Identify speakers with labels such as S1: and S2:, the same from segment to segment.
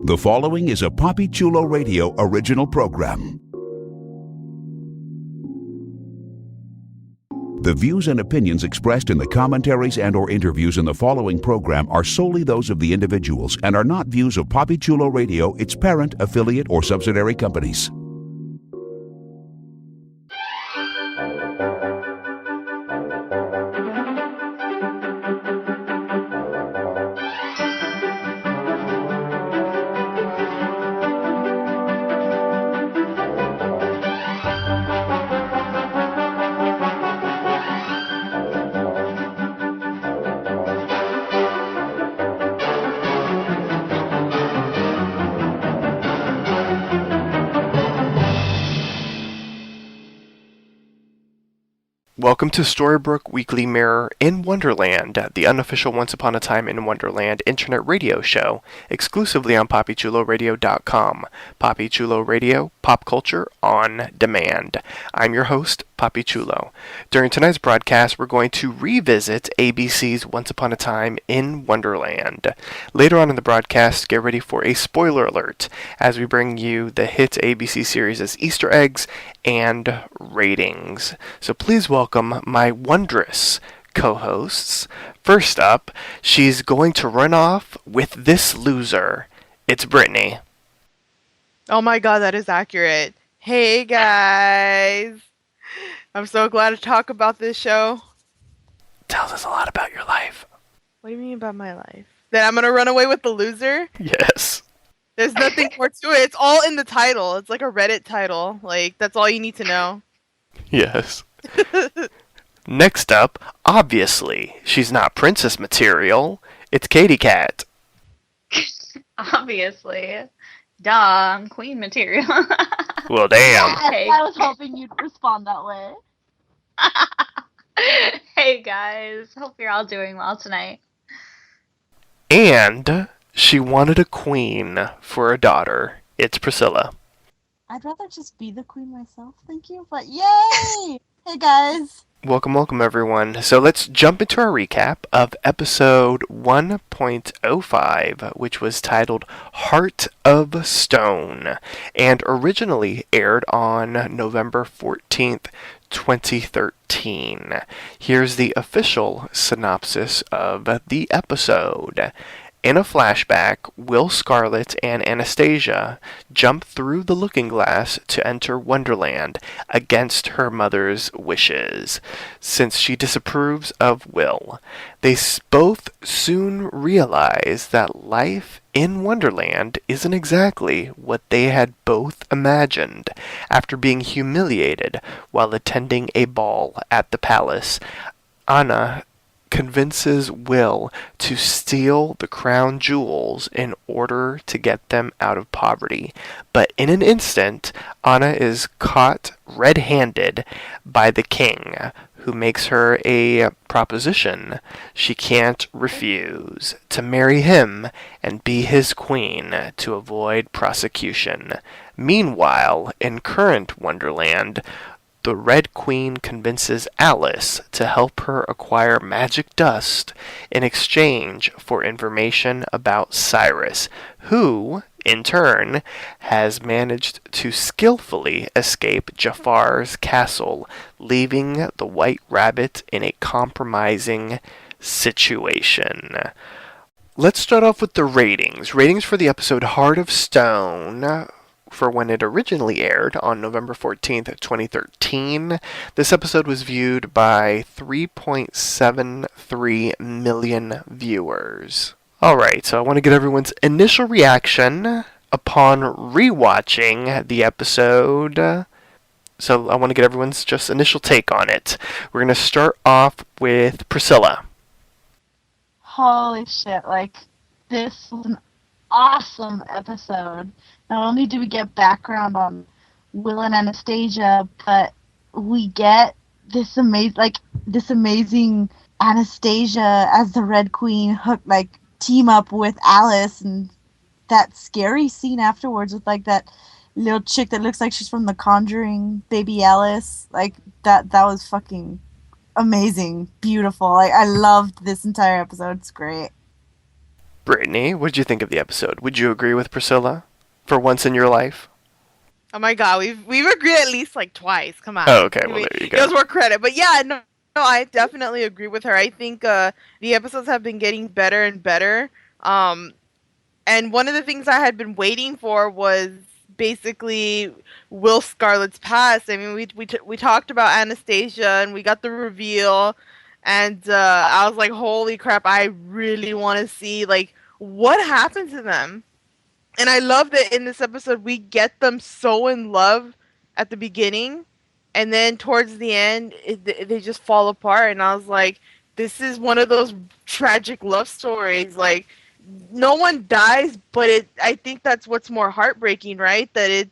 S1: The following is a Papi Chulo Radio original program. The views and opinions expressed in the commentaries and/or interviews in the following program are solely those of the individuals and are not views of Papi Chulo Radio, its parent, affiliate, or subsidiary companies.
S2: Welcome to Storybrooke Weekly Mirror in Wonderland, the unofficial Once Upon a Time in Wonderland internet radio show, exclusively on PapiChuloRadio.com. Papi Chulo Radio, pop culture on demand. I'm your host, Papi Chulo. During tonight's broadcast, we're going to revisit ABC's Once Upon a Time in Wonderland. Later on in the broadcast, get ready for a spoiler alert as we bring you the hit ABC series as Easter eggs and ratings. So please welcome my wondrous co-hosts. First up, she's going to run off with this loser. It's Brittany.
S3: Oh my god, that is accurate. Hey guys. I'm so glad to talk about this show.
S2: Tells us a lot about your life.
S3: What do you mean about my life? That I'm gonna run away with the loser?
S2: Yes.
S3: There's nothing more to it. It's all in the title. It's like a Reddit title. Like, that's all you need to know.
S2: Yes. Next up, obviously, she's not princess material. It's Katie Cat.
S4: Obviously. Duh, I'm queen material.
S2: Well, damn.
S4: Hey.
S5: I was hoping you'd respond that way.
S4: Hey guys, hope you're all doing well tonight.
S2: And she wanted a queen for a daughter. It's Priscilla.
S5: I'd rather just be the queen myself, thank you, but yay! Hey guys!
S2: Welcome everyone. So let's jump into our recap of episode 1.05, which was titled Heart of Stone, and originally aired on November 14th, 2013. Here's the official synopsis of the episode. In a flashback, Will Scarlet and Anastasia jump through the looking glass to enter Wonderland against her mother's wishes, since she disapproves of Will. They both soon realize that life in Wonderland isn't exactly what they had both imagined. After being humiliated while attending a ball at the palace, Anna convinces Will to steal the crown jewels in order to get them out of poverty. But in an instant, Anna is caught red-handed by the king, who makes her a proposition she can't refuse: to marry him and be his queen to avoid prosecution. Meanwhile, in current Wonderland, the Red Queen convinces Alice to help her acquire magic dust in exchange for information about Cyrus, who, in turn, has managed to skillfully escape Jafar's castle, leaving the White Rabbit in a compromising situation. Let's start off with the ratings. Ratings for the episode Heart of Stone, for when it originally aired on November 14th, 2013. This episode was viewed by 3.73 million viewers. Alright, so I want to get everyone's initial reaction upon rewatching the episode. So I want to get everyone's just initial take on it. We're going to start off with Priscilla.
S5: Holy shit, like, this was an awesome episode. Not only do we get background on Will and Anastasia, but we get this amazing Anastasia as the Red Queen team up with Alice, and that scary scene afterwards with that little chick that looks like she's from The Conjuring, baby Alice. That was fucking amazing, beautiful. I loved this entire episode. It's great.
S2: Brittany, what did you think of the episode? Would you agree with Priscilla for once in your life?
S3: Oh my god, we've agreed at least like twice. Come on.
S2: Oh, okay, well, there you go.
S3: Gives more credit. But yeah, no, I definitely agree with her. I think the episodes have been getting better and better. And one of the things I had been waiting for was basically Will Scarlet's past. I mean, we talked about Anastasia and we got the reveal, and I was like, holy crap! I really want to see like what happened to them. And I love that in this episode we get them so in love at the beginning, and then towards the end they just fall apart. And I was like, this is one of those tragic love stories. Like, no one dies, but I think that's what's more heartbreaking, right? That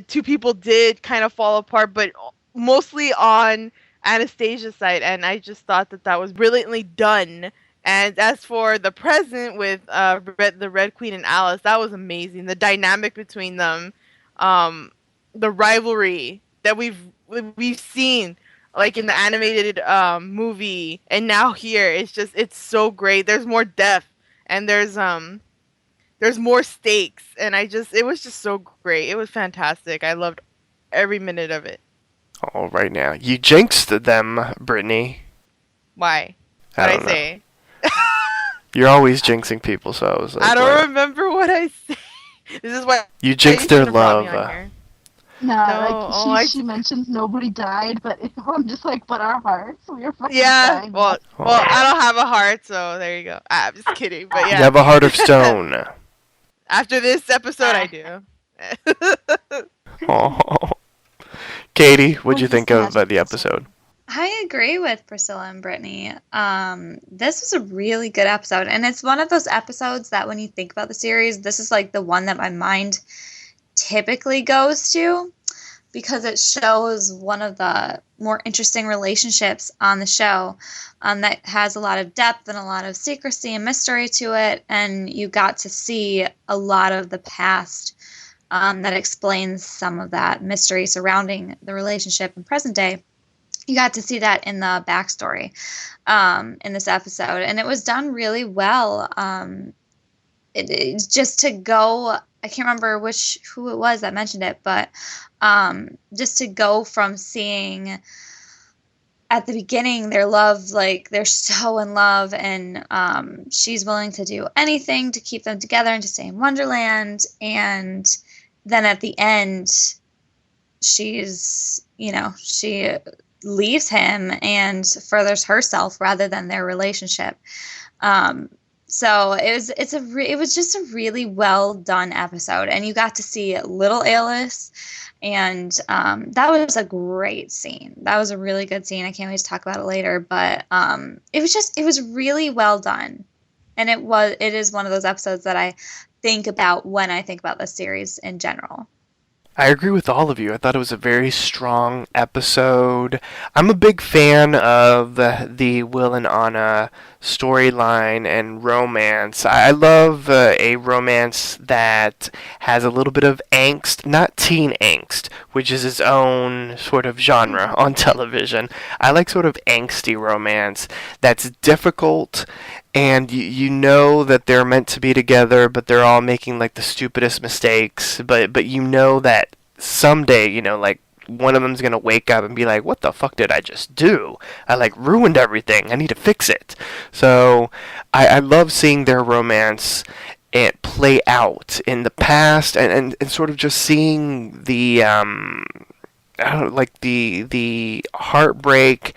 S3: two people did kind of fall apart, but mostly on Anastasia's side. And I just thought that was brilliantly done. And as for the present with the Red Queen and Alice, that was amazing. The dynamic between them, the rivalry that we've seen like in the animated movie, and now here, it's so great. There's more depth, and there's more stakes, and it was just so great. It was fantastic. I loved every minute of it.
S2: All right, now you jinxed them, Brittany.
S3: Why?
S2: I
S3: What
S2: don't
S3: I
S2: know.
S3: say?
S2: You're always jinxing people, so I was like,
S3: I don't
S2: what?
S3: remember what I said. This is why
S2: You jinxed their love.
S5: No,
S3: No,
S5: like she mentions nobody died, but I'm just like, but our hearts, we are fucking
S3: Yeah,
S5: dying.
S3: well, I don't have a heart, so there you go. I'm just kidding, but
S2: You
S3: yeah.
S2: have a heart of stone.
S3: After this episode, I do.
S2: Oh. Katie, what'd you
S5: What's
S2: think
S5: this
S2: of
S5: magic
S2: the episode?
S4: I agree with Priscilla and Brittany. This was a really good episode, and it's one of those episodes that when you think about the series, this is like the one that my mind typically goes to, because it shows one of the more interesting relationships on the show, that has a lot of depth and a lot of secrecy and mystery to it, and you got to see a lot of the past that explains some of that mystery surrounding the relationship in present day. You got to see that in the backstory in this episode, and it was done really well. It's just to go, I can't remember who it was that mentioned it, but just to go from seeing at the beginning their love, like they're so in love, and she's willing to do anything to keep them together and to stay in Wonderland, and then at the end she leaves him and furthers herself rather than their relationship. So it was just a really well done episode, and you got to see little Alice, and that was a great scene. That was a really good scene. I can't wait to talk about it later, but it was really well done, and it is one of those episodes that I think about when I think about the series in general.
S2: I agree with all of you. I thought it was a very strong episode. I'm a big fan of the Will and Anna storyline and romance. I love a romance that has a little bit of angst, not teen angst, which is its own sort of genre on television. I like sort of angsty romance that's difficult, and you know that they're meant to be together, but they're all making like the stupidest mistakes. But you know that someday, like one of them's gonna wake up and be like, "What the fuck did I just do? I like ruined everything. I need to fix it." So I love seeing their romance and play out in the past, and sort of just seeing the I don't know, like the heartbreak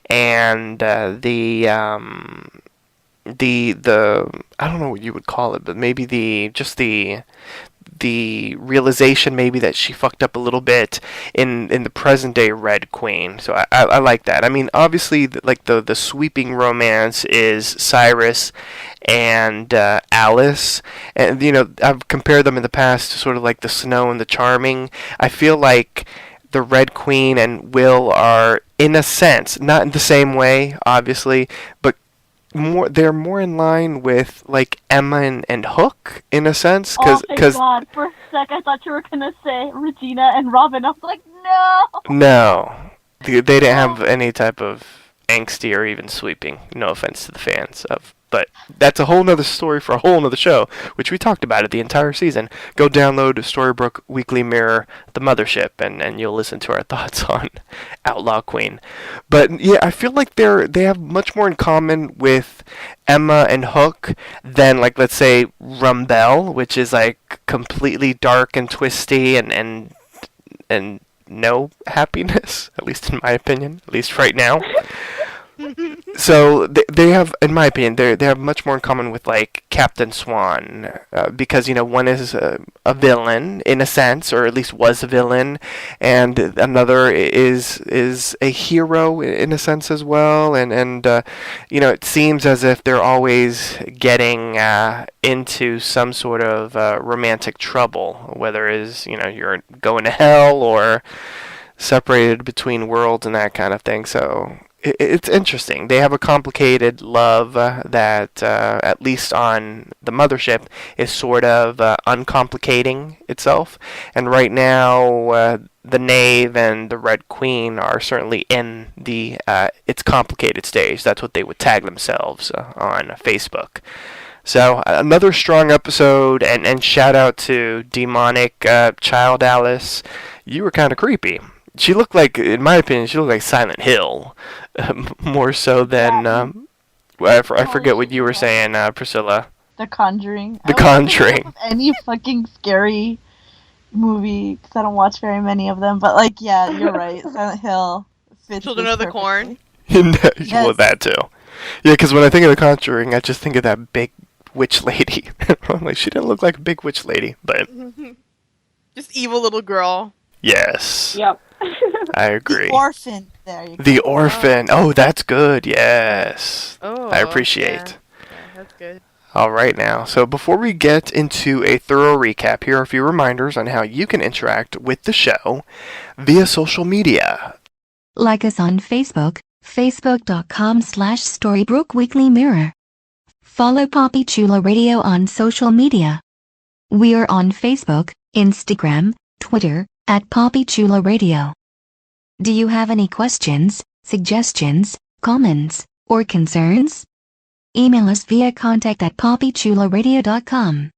S2: and the I don't know what you would call it, but maybe the realization maybe that she fucked up a little bit in the present day Red Queen. So I like that. I mean, obviously, like the sweeping romance is Cyrus and Alice, and I've compared them in the past to sort of like the Snow and the Charming. I feel like the Red Queen and Will are, in a sense, not in the same way, obviously, but they're more in line with like Emma and Hook in a sense,
S6: Oh, thank God. For a sec, I thought you were going to say Regina and Robin. I was like, no.
S2: They didn't have any type of angsty or even sweeping. No offense to the fans of But that's a whole nother story for a whole nother show, which we talked about it the entire season. Go download Storybrooke Weekly Mirror, The Mothership, and you'll listen to our thoughts on Outlaw Queen. But yeah, I feel like they have much more in common with Emma and Hook than, like, let's say Rumbelle, which is like completely dark and twisty and no happiness, at least in my opinion, at least right now. So they have, in my opinion, they have much more in common with, like, Captain Swan, because, you know, one is a villain in a sense, or at least was a villain, and another is a hero in a sense as well, and you know, it seems as if they're always getting into some sort of romantic trouble, whether it is, you know, you're going to hell or separated between worlds and that kind of thing. So it's interesting. They have a complicated love that, at least on the Mothership, is sort of uncomplicating itself. And right now, the Knave and the Red Queen are certainly in the it's complicated stage. That's what they would tag themselves on Facebook. So another strong episode, and shout out to demonic child Alice. You were kind of creepy. She looked like, in my opinion, she looked like Silent Hill, more so than, I forget what you were saying, Priscilla.
S5: The Conjuring.
S2: The Conjuring.
S5: Any fucking scary movie, because I don't watch very many of them, but, like, yeah, you're right. Silent Hill fits
S3: Children of the Corn.
S5: Yes.
S2: Well, that too. Yeah, because when I think of The Conjuring, I just think of that big witch lady. I'm like, she didn't look like a big witch lady, but...
S3: Just evil little girl.
S2: Yes.
S6: Yep.
S2: I agree.
S5: The Orphan. There you go.
S2: The Orphan. Oh, that's good. Yes.
S3: Oh,
S2: I appreciate.
S3: Yeah, that's good.
S2: All right now. So before we get into a thorough recap, here are a few reminders on how you can interact with the show via social media.
S7: Like us on Facebook, facebook.com/Storybrooke Weekly Mirror. Follow Poppy Chula Radio on social media. We are on Facebook, Instagram, Twitter, at Poppy Chula Radio. Do you have any questions, suggestions, comments, or concerns? Email us via contact@poppychularadio.com.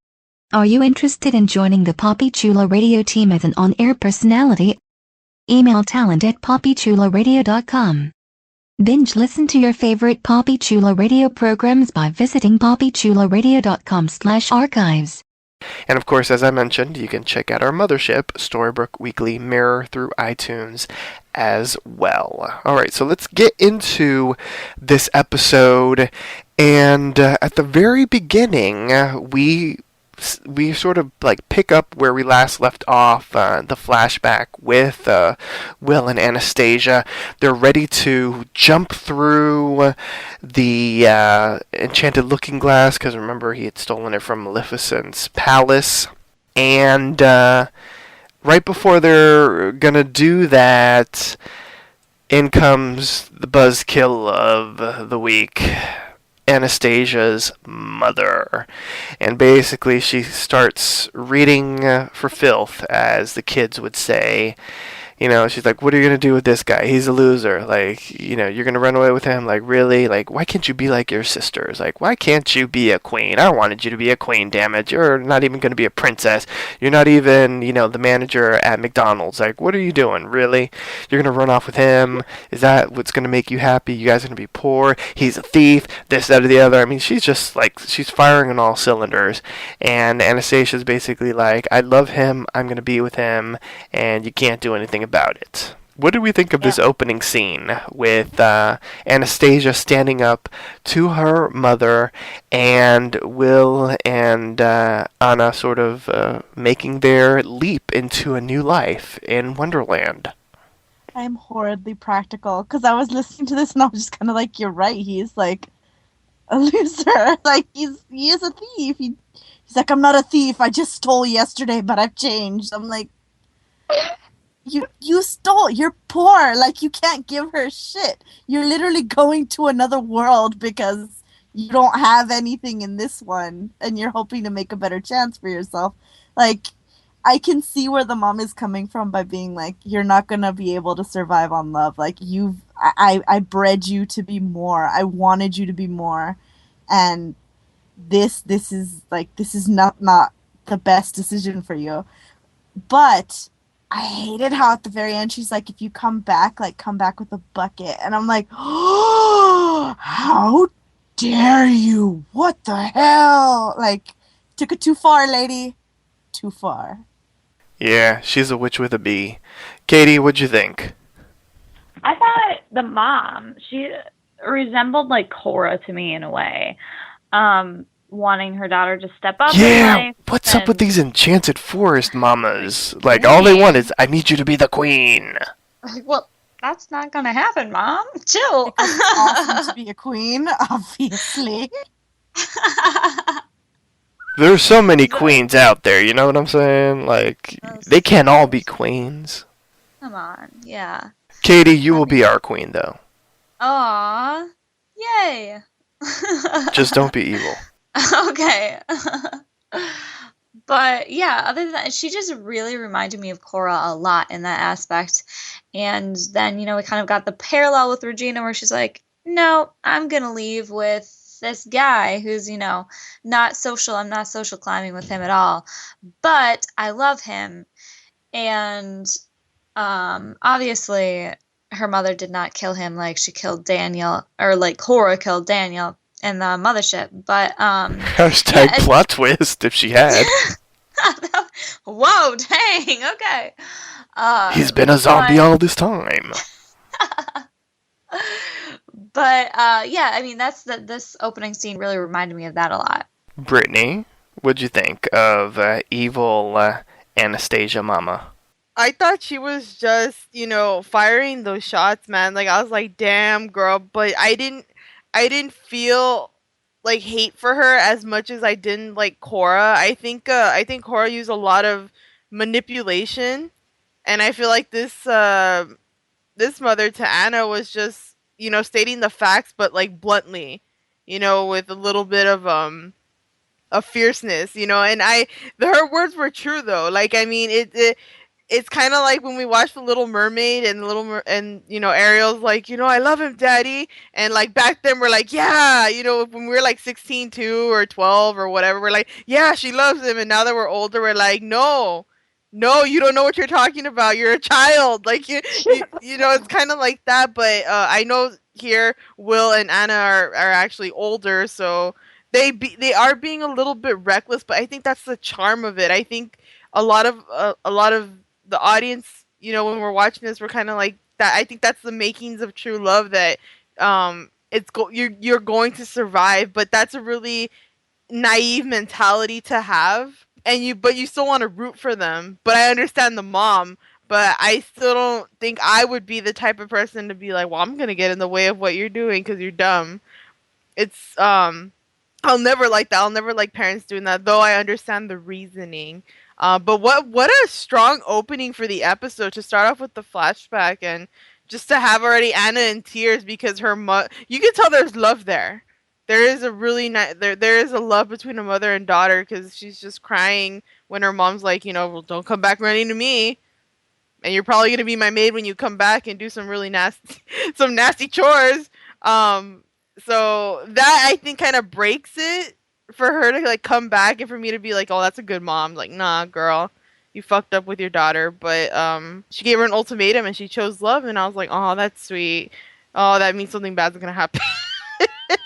S7: Are you interested in joining the Poppy Chula Radio team as an on-air personality? Email talent@poppychularadio.com. Binge listen to your favorite Poppy Chula Radio programs by visiting poppychularadio.com/archives.
S2: And of course, as I mentioned, you can check out our mothership, Storybrooke Weekly Mirror, through iTunes as well. All right, so let's get into this episode. And at the very beginning, we sort of like pick up where we last left off, the flashback with Will and Anastasia. They're ready to jump through the enchanted looking glass, because remember, he had stolen it from Maleficent's palace. And right before they're gonna do that, in comes the buzzkill of the week, Anastasia's mother. And basically she starts reading for filth, as the kids would say. You know, she's like, what are you going to do with this guy? He's a loser. Like, you know, you're going to run away with him? Like, really? Like, why can't you be like your sisters? Like, why can't you be a queen? I wanted you to be a queen, damn it. You're not even going to be a princess. You're not even, you know, the manager at McDonald's. Like, what are you doing? Really? You're going to run off with him? Is that what's going to make you happy? You guys are going to be poor? He's a thief? This, that, or the other. I mean, she's just, like, she's firing on all cylinders. And Anastasia's basically like, I love him. I'm going to be with him. And you can't do anything about it. What do we think of this opening scene with Anastasia standing up to her mother and Will and Anna sort of making their leap into a new life in Wonderland?
S5: I'm horridly practical, because I was listening to this and I was just kind of like, you're right, he's like a loser. Like, he is a thief. He's like, I'm not a thief, I just stole yesterday, but I've changed. I'm like, You stole. You're poor. Like, you can't give her shit. You're literally going to another world because you don't have anything in this one, and you're hoping to make a better chance for yourself. Like, I can see where the mom is coming from by being like, you're not gonna be able to survive on love. Like, I bred you to be more. I wanted you to be more,
S8: and this is not the best decision for you. But I hated how at the very end she's like, if you come back, like, come back with a bucket. And I'm like, oh, how dare you? What the hell? Like, took it too far, lady. Too far.
S2: Yeah, she's a witch with a B. Katie, what'd you think?
S6: I thought the mom, she resembled like Cora to me in a way. Wanting her daughter to step up in
S2: Yeah,
S6: life.
S2: what's up with these enchanted forest mamas? Like, all they want is, I need you to be the queen.
S4: Well, that's not gonna happen, Mom. Chill.
S8: Because it's awesome to be a queen, obviously.
S2: There's so many queens out there, you know what I'm saying? Like, they can't all be queens.
S4: Come on, yeah.
S2: Katie, you will be our queen, though.
S4: Aw, yay.
S2: Just don't be evil.
S4: Okay. But yeah, other than that, she just really reminded me of Cora a lot in that aspect. And then, we kind of got the parallel with Regina where she's like, no, I'm going to leave with this guy who's, not social. I'm not social climbing with him at all. But I love him. And obviously, her mother did not kill him like she killed Daniel, or like Cora killed Daniel in the mothership. But
S2: Hashtag plot twist if she had.
S4: Whoa, dang, okay.
S2: He's been a zombie all this time.
S4: But yeah, I mean, this opening scene really reminded me of that a lot.
S2: Brittany, what'd you think of evil Anastasia Mama?
S3: I thought she was just, firing those shots, man. Like, I was like, damn, girl. But I didn't feel like hate for her as much as I didn't like Cora. I think Cora used a lot of manipulation, and I feel like this mother to Anna was just, stating the facts, but like bluntly, with a little bit of fierceness, and her words were true though. Like, I mean, it's kind of like when we watched The Little Mermaid and Ariel's like, I love him, Daddy. And like back then we're like, yeah, when we were like 16 too or 12 or whatever, we're like, yeah, she loves him. And now that we're older, we're like, no, you don't know what you're talking about. You're a child. Like it's kind of like that. But I know here Will and Anna are actually older, so they are being a little bit reckless. But I think that's the charm of it. I think a lot of the audience, when we're watching this, we're kind of like that. I think that's the makings of true love, that you're going to survive, but that's a really naive mentality to have, but you still want to root for them. But I understand the mom, but I still don't think I would be the type of person to be like, well, I'm gonna get in the way of what you're doing because you're dumb. It's I'll never like that. I'll never like parents doing that, though I understand the reasoning. But what a strong opening for the episode, to start off with the flashback and just to have already Anna in tears because her you can tell there's love there. There is a really there is a love between a mother and daughter, because she's just crying when her mom's like, well, don't come back running to me, and you're probably gonna be my maid when you come back and do some really nasty chores. So that, I think, kind of breaks it for her to like come back, and for me to be like, oh, that's a good mom. Like, nah, girl, you fucked up with your daughter. But she gave her an ultimatum and she chose love, and I was like, oh, that's sweet. Oh, that means something bad's gonna happen.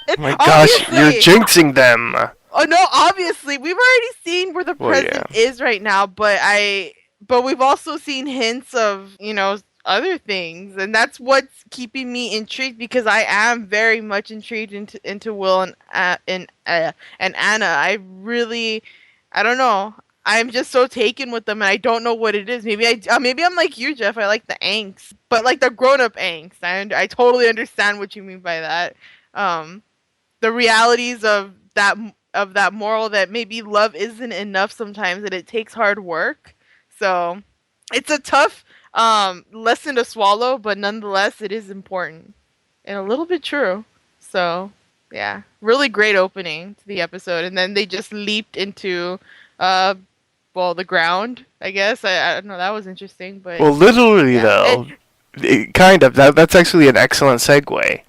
S2: Oh my gosh, you're jinxing them.
S3: Oh no, obviously we've already seen where the present is right now, but we've also seen hints of other things, and that's what's keeping me intrigued, because I am very much intrigued into Will and Anna. I don't know. I'm just so taken with them, and I don't know what it is. Maybe I'm like you, Jeff. I like the angst, but like the grown-up angst. I totally understand what you mean by that. The realities of that moral, that maybe love isn't enough sometimes, and it takes hard work. So it's a tough lesson to swallow, but nonetheless it is important and a little bit true. So yeah, really great opening to the episode, and then they just leaped into the ground, I guess. I don't know, that was interesting. But
S2: well, literally though, Kind of. That's actually an excellent segue.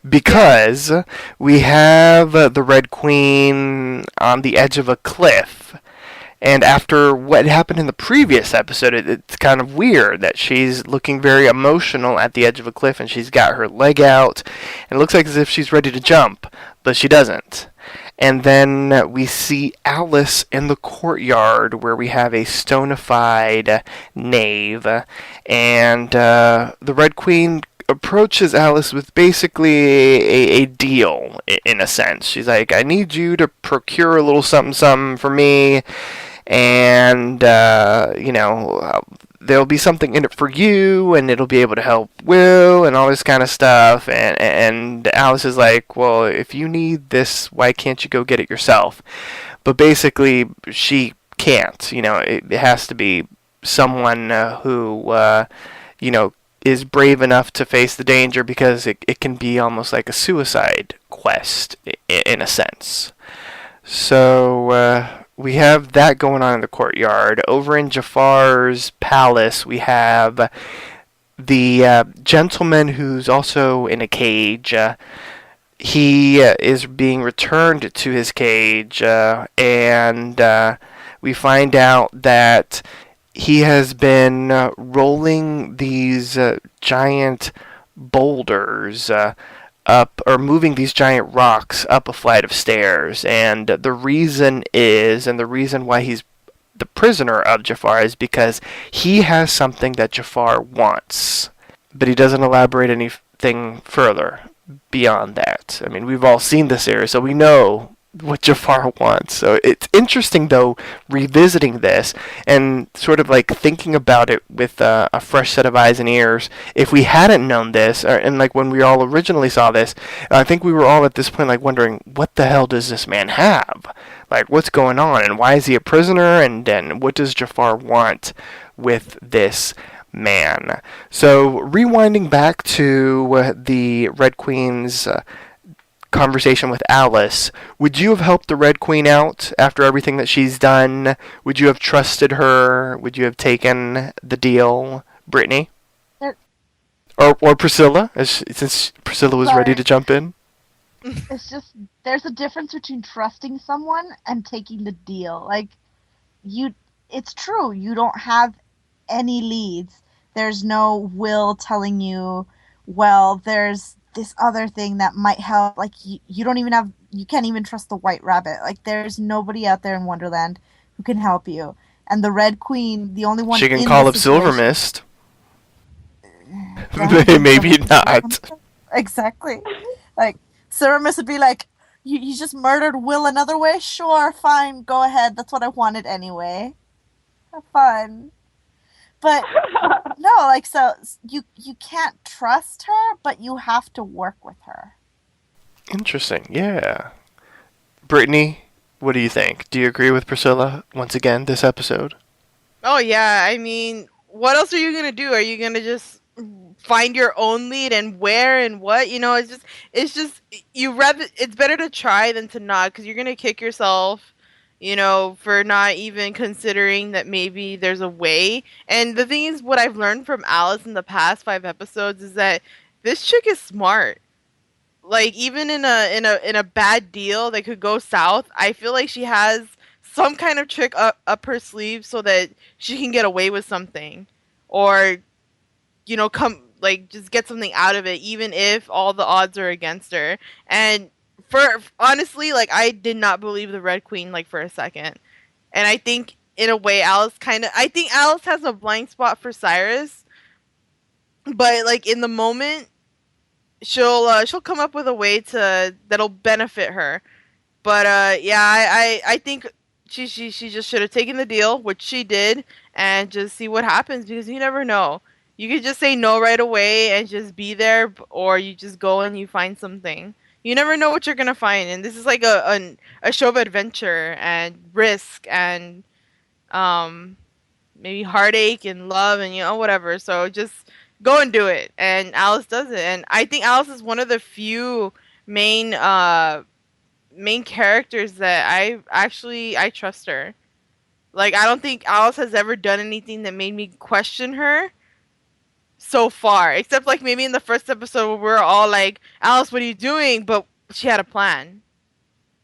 S2: Because we have the Red Queen on the edge of a cliff. And after what happened in the previous episode, it's kind of weird that she's looking very emotional at the edge of a cliff and she's got her leg out. And it looks like as if she's ready to jump, but she doesn't. And then we see Alice in the courtyard where we have a stonified knave. And the Red Queen approaches Alice with basically a deal, in a sense. She's like, I need you to procure a little something for me, and, there'll be something in it for you, and it'll be able to help Will, and all this kind of stuff. And Alice is like, well, if you need this, why can't you go get it yourself? But basically, she can't. It has to be someone who, is brave enough to face the danger, because it can be almost like a suicide quest in a sense. So we have that going on in the courtyard. Over in Jafar's palace, we have the gentleman who's also in a cage. He is being returned to his cage, and we find out that he has been rolling these giant boulders up, or moving these giant rocks up a flight of stairs. And the reason why he's the prisoner of Jafar is because he has something that Jafar wants. But he doesn't elaborate anything further beyond that. I mean, we've all seen the series, so we know what Jafar wants. So it's interesting, though, revisiting this and sort of like thinking about it with a fresh set of eyes and ears. If we hadn't known this, and like when we all originally saw this, I think we were all at this point like wondering, what the hell does this man have? Like, what's going on, and why is he a prisoner, and then what does Jafar want with this man? So rewinding back to the Red Queen's conversation with Alice, would you have helped the Red Queen out after everything that she's done? Would you have trusted her? Would you have taken the deal, Brittany? Or Priscilla, since Priscilla was ready to jump in?
S5: It's just, there's a difference between trusting someone and taking the deal. Like, it's true, you don't have any leads. There's no Will telling you, well, there's this other thing that might help. Like, you can't even trust the White Rabbit. Like, there's nobody out there in Wonderland who can help you. And the Red Queen, the only one
S2: she can call up Silver Mist. Maybe not.
S8: Exactly. Like, Silver Mist would be like, you just murdered Will another way? Sure, fine, go ahead. That's what I wanted anyway. Have fun. But no, like, so you can't trust her, but you have to work with her.
S2: Interesting, yeah. Brittany, what do you think? Do you agree with Priscilla once again this episode?
S3: Oh yeah, I mean, what else are you gonna do? Are you gonna just find your own lead and where and what? It's just it's better to try than to not, because you're gonna kick yourself, for not even considering that maybe there's a way. And the thing is, what I've learned from Alice in the past 5 episodes is that this chick is smart. Like, even in a bad deal that could go south, I feel like she has some kind of trick up her sleeve so that she can get away with something, or just get something out of it, even if all the odds are against her. And honestly, like, I did not believe the Red Queen, like, for a second. And I think, in a way, Alice has a blind spot for Cyrus. But, like, in the moment, she'll come up with a way that'll benefit her. But, I think she just should have taken the deal, which she did, and just see what happens, because you never know. You could just say no right away and just be there, or you just go and you find something. You never know what you're gonna find, and this is like a show of adventure and risk and maybe heartache and love and whatever. So just go and do it, and Alice does it. And I think Alice is one of the few main characters that I trust her. Like, I don't think Alice has ever done anything that made me question her. so far, except like maybe in the first episode where we're all like, Alice, what are you doing? But she had a plan.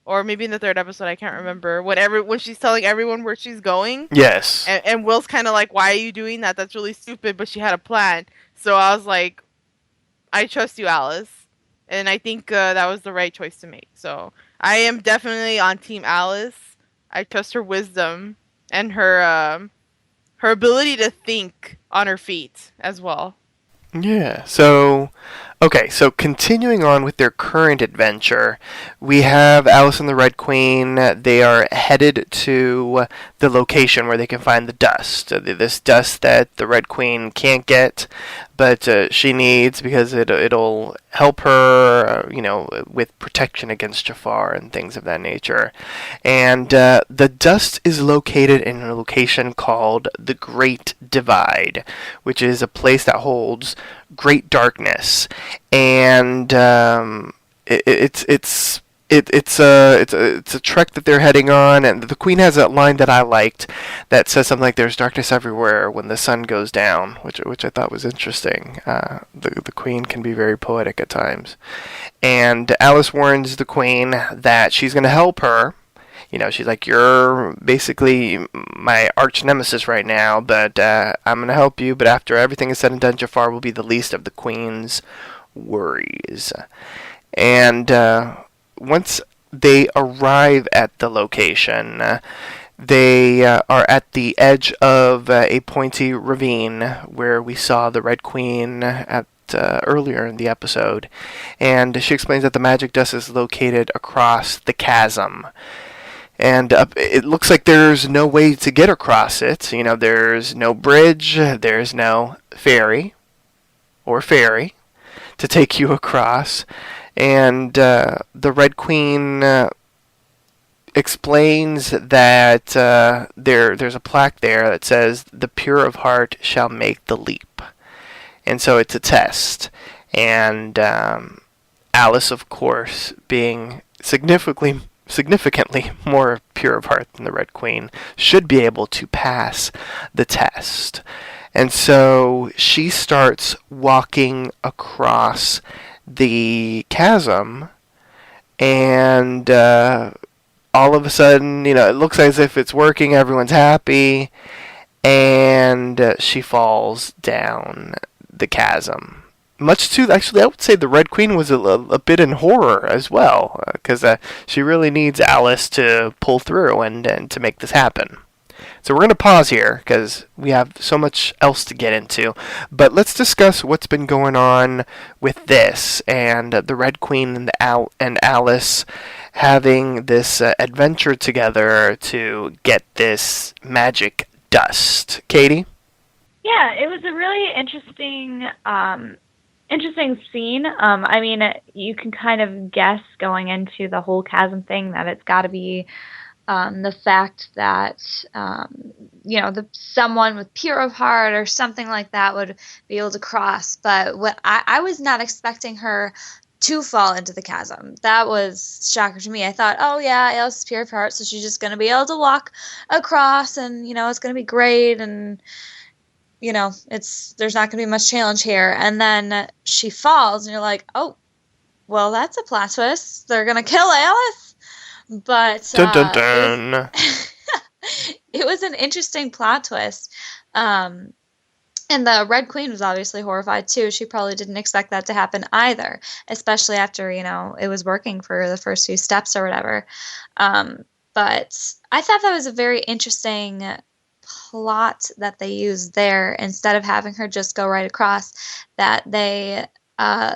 S3: Or maybe in the third episode, I can't remember. When she's telling everyone where she's going,
S2: Yes.
S3: and Will's kind of like, "Why are you doing that? That's really stupid." But she had a plan, so I was like, "I trust you, Alice," and I think that was the right choice to make. So I am definitely on Team Alice. I trust her wisdom and her ability to think on her feet as well.
S2: Yeah. So, okay. So continuing on with their current adventure, we have Alice and the Red Queen. They are headed to the location where they can find the dust. This dust that the Red Queen can't get, but she needs because it'll help her, with protection against Jafar and things of that nature. And the dust is located in a location called the Great Divide, which is a place that holds great darkness, and it's a trek that they're heading on, and the Queen has a line that I liked that says something like "There's darkness everywhere when the sun goes down," which I thought was interesting. The Queen can be very poetic at times, and Alice warns the Queen that she's going to help her. She's like, "You're basically my arch nemesis right now, but I'm going to help you. But after everything is said and done, Jafar will be the least of the Queen's worries." And once they arrive at the location, they are at the edge of a pointy ravine where we saw the Red Queen at earlier in the episode. And she explains that the magic dust is located across the chasm. And it looks like there's no way to get across it. There's no bridge, there's no ferry to take you across. And the Red Queen explains that there's a plaque there that says, "The pure of heart shall make the leap." And so it's a test. And Alice, of course, being significantly more pure of heart than the Red Queen, should be able to pass the test. And so she starts walking across the chasm, and all of a sudden, it looks as if it's working, everyone's happy, and she falls down the chasm. Actually, I would say the Red Queen was a bit in horror as well, because she really needs Alice to pull through and to make this happen. So we're going to pause here, because we have so much else to get into. But let's discuss what's been going on with this, and the Red Queen and Alice having this adventure together to get this magic dust. Katie?
S6: Yeah, it was a really interesting scene. I mean, you can kind of guess going into the whole chasm thing that it's got to be the fact that someone with pure of heart or something like that would be able to cross. But what I was not expecting her to fall into the chasm. That was shocker to me. I thought, oh yeah, Alice is pure of heart, so she's just going to be able to walk across, and it's going to be great, and there's not going to be much challenge here. And then she falls, and you're like, oh, well, that's a plot twist. They're going to kill Alice. But
S2: dun, dun, dun.
S6: It was an interesting plot twist. And the Red Queen was obviously horrified too. She probably didn't expect that to happen either, especially after, it was working for the first few steps or whatever. But I thought that was a very interesting plot that they used there. Instead of having her just go right across, that they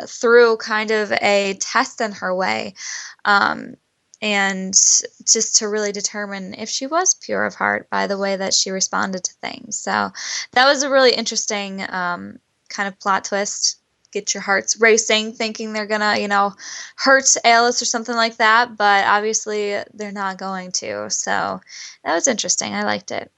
S6: threw kind of a test in her way, and just to really determine if she was pure of heart by the way that she responded to things. So that was a really interesting kind of plot twist. Get your hearts racing, thinking they're gonna, hurt Alice or something like that, but obviously they're not going to. So that was interesting. I liked it.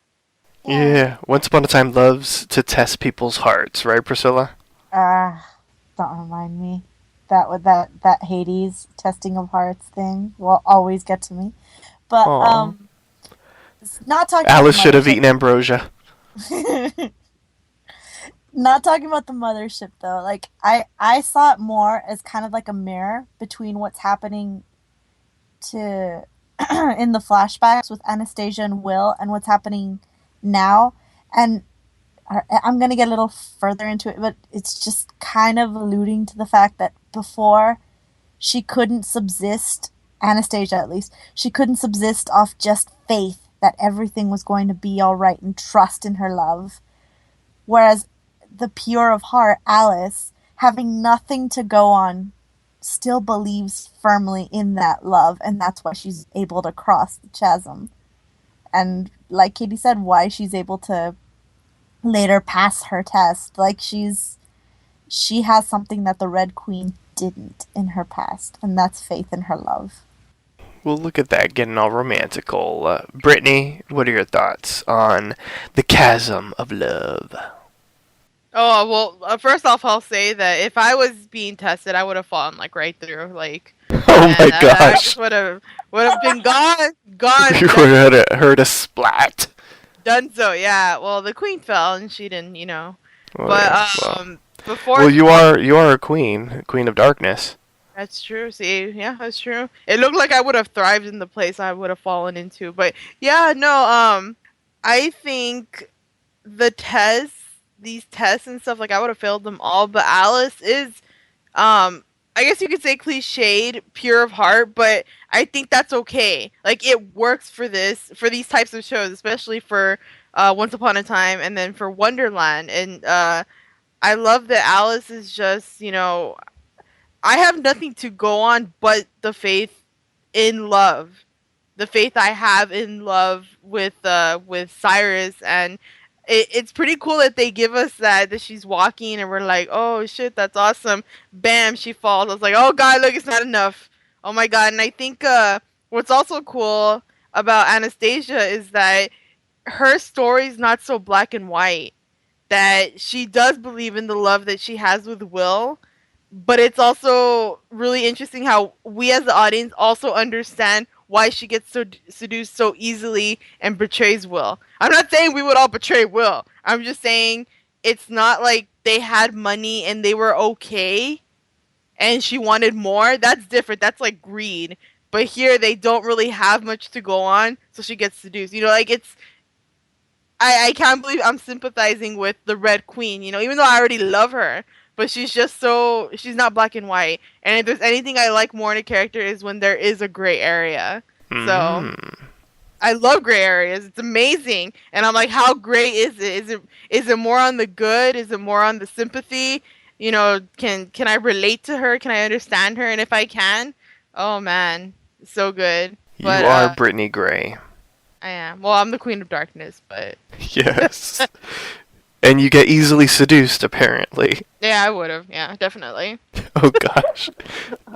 S2: Yeah, Once Upon a Time loves to test people's hearts, right, Priscilla?
S8: Don't remind me. That Hades testing of hearts thing will always get to me. But not talking.
S2: Alice should have eaten ambrosia.
S8: Not talking about the mothership though. Like I saw it more as kind of like a mirror between what's happening to in the flashbacks with Anastasia and Will and what's happening now. And I'm going to get a little further into it, but it's just kind of alluding to the fact that before she couldn't subsist, Anastasia at least, she couldn't subsist off just faith that everything was going to be all right and trust in her love. Whereas the pure of heart, Alice, having nothing to go on, still believes firmly in that love, and that's why she's able to cross the chasm. And like Katie said, why she's able to later pass her test. Like she has something that the Red Queen didn't in her past, and that's faith in her love.
S2: Well, look at that, getting all romantical. Brittany, what are your thoughts on the chasm of love?
S3: Oh, well, first off, I'll say that if I was being tested, I would have fallen, like, right through, like...
S2: Oh my gosh.
S3: I would have been gone.
S2: You would have heard a splat.
S3: Done so, yeah. Well, the queen fell, and she didn't, you know.
S2: Well,
S3: But,
S2: yeah,
S3: before...
S2: Well, you are a queen of darkness.
S3: That's true. See, yeah, that's true. It looked like I would have thrived in the place I would have fallen into. But, yeah, no, I think these tests and stuff, like, I would have failed them all. But Alice is, I guess you could say cliched, pure of heart, but I think that's okay. Like, it works for these types of shows, especially for Once Upon a Time and then for Wonderland. And I love that Alice is just, you know, I have nothing to go on but the faith in love. The faith I have in love with Cyrus, and it's pretty cool that they give us that she's walking and we're like, oh shit, that's awesome. Bam, she falls. I was like, oh god, look, it's not enough. Oh my god. And I think what's also cool about Anastasia is that her story's not so black and white. That she does believe in the love that she has with Will, but it's also really interesting how we as the audience also understand why she gets so seduced so easily and betrays Will. I'm not saying we would all betray Will. I'm just saying it's not like they had money and they were okay and she wanted more. That's different. That's like greed. But here they don't really have much to go on, so she gets seduced. You know, like I can't believe I'm sympathizing with the Red Queen, you know, even though I already love her. But she's not black and white. And if there's anything I like more in a character is when there is a gray area. So, I love gray areas. It's amazing. And I'm like, how gray is it? Is it more on the good? Is it more on the sympathy? You know, can I relate to her? Can I understand her? And if I can, oh man, so good.
S2: You are Brittany Gray.
S3: I am. Well, I'm the Queen of Darkness, but...
S2: Yes. And you get easily seduced, apparently.
S3: Yeah, I would have. Yeah, definitely.
S2: Oh, gosh.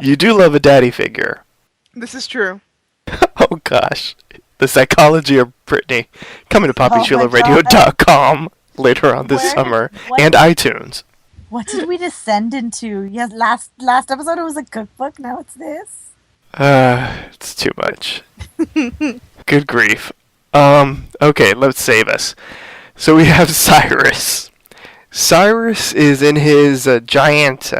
S2: You do love a daddy figure.
S3: This is true.
S2: Oh, gosh. The psychology of Brittany. Coming to PoppyChuloRadio.com later on this summer. And iTunes.
S8: What did we descend into? Yes, last episode it was a cookbook, now it's this?
S2: It's too much. Good grief. Okay, let's save us. So we have Cyrus. Cyrus is in his giant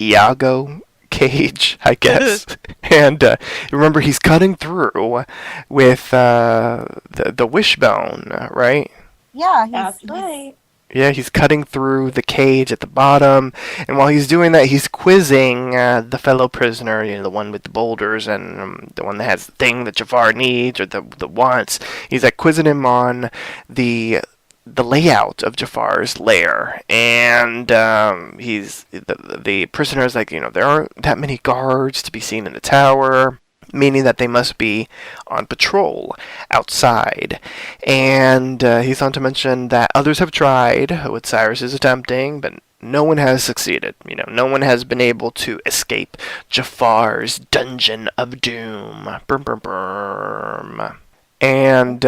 S2: Iago cage, I guess. And remember, he's cutting through with the wishbone, right?
S8: Yeah,
S6: That's right.
S2: Yeah, he's cutting through the cage at the bottom, and while he's doing that, he's quizzing the fellow prisoner, you know, the one with the boulders and the one that has the thing that Jafar needs or the wants. He's like quizzing him on the layout of Jafar's lair, and he's the prisoner's like, you know, there aren't that many guards to be seen in the tower, meaning that they must be on patrol outside. And he's on to mention that others have tried what Cyrus is attempting, but no one has succeeded. You know, no one has been able to escape Jafar's dungeon of doom. Brum, brum, brum. And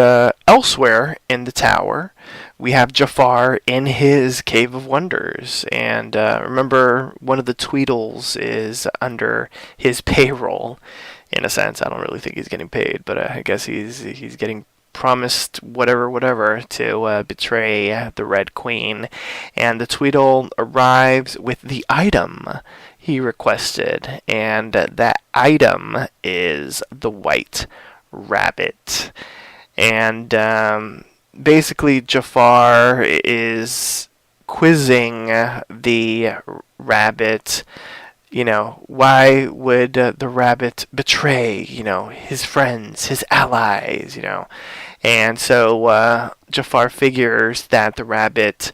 S2: elsewhere in the tower, we have Jafar in his Cave of Wonders. And remember, one of the Tweedles is under his payroll. In a sense, I don't really think he's getting paid, but I guess he's getting promised whatever to betray the Red Queen, and the Tweedle arrives with the item he requested, and that item is the White Rabbit. And basically Jafar is quizzing the rabbit. Why would the rabbit betray, his friends, his allies, And so Jafar figures that the rabbit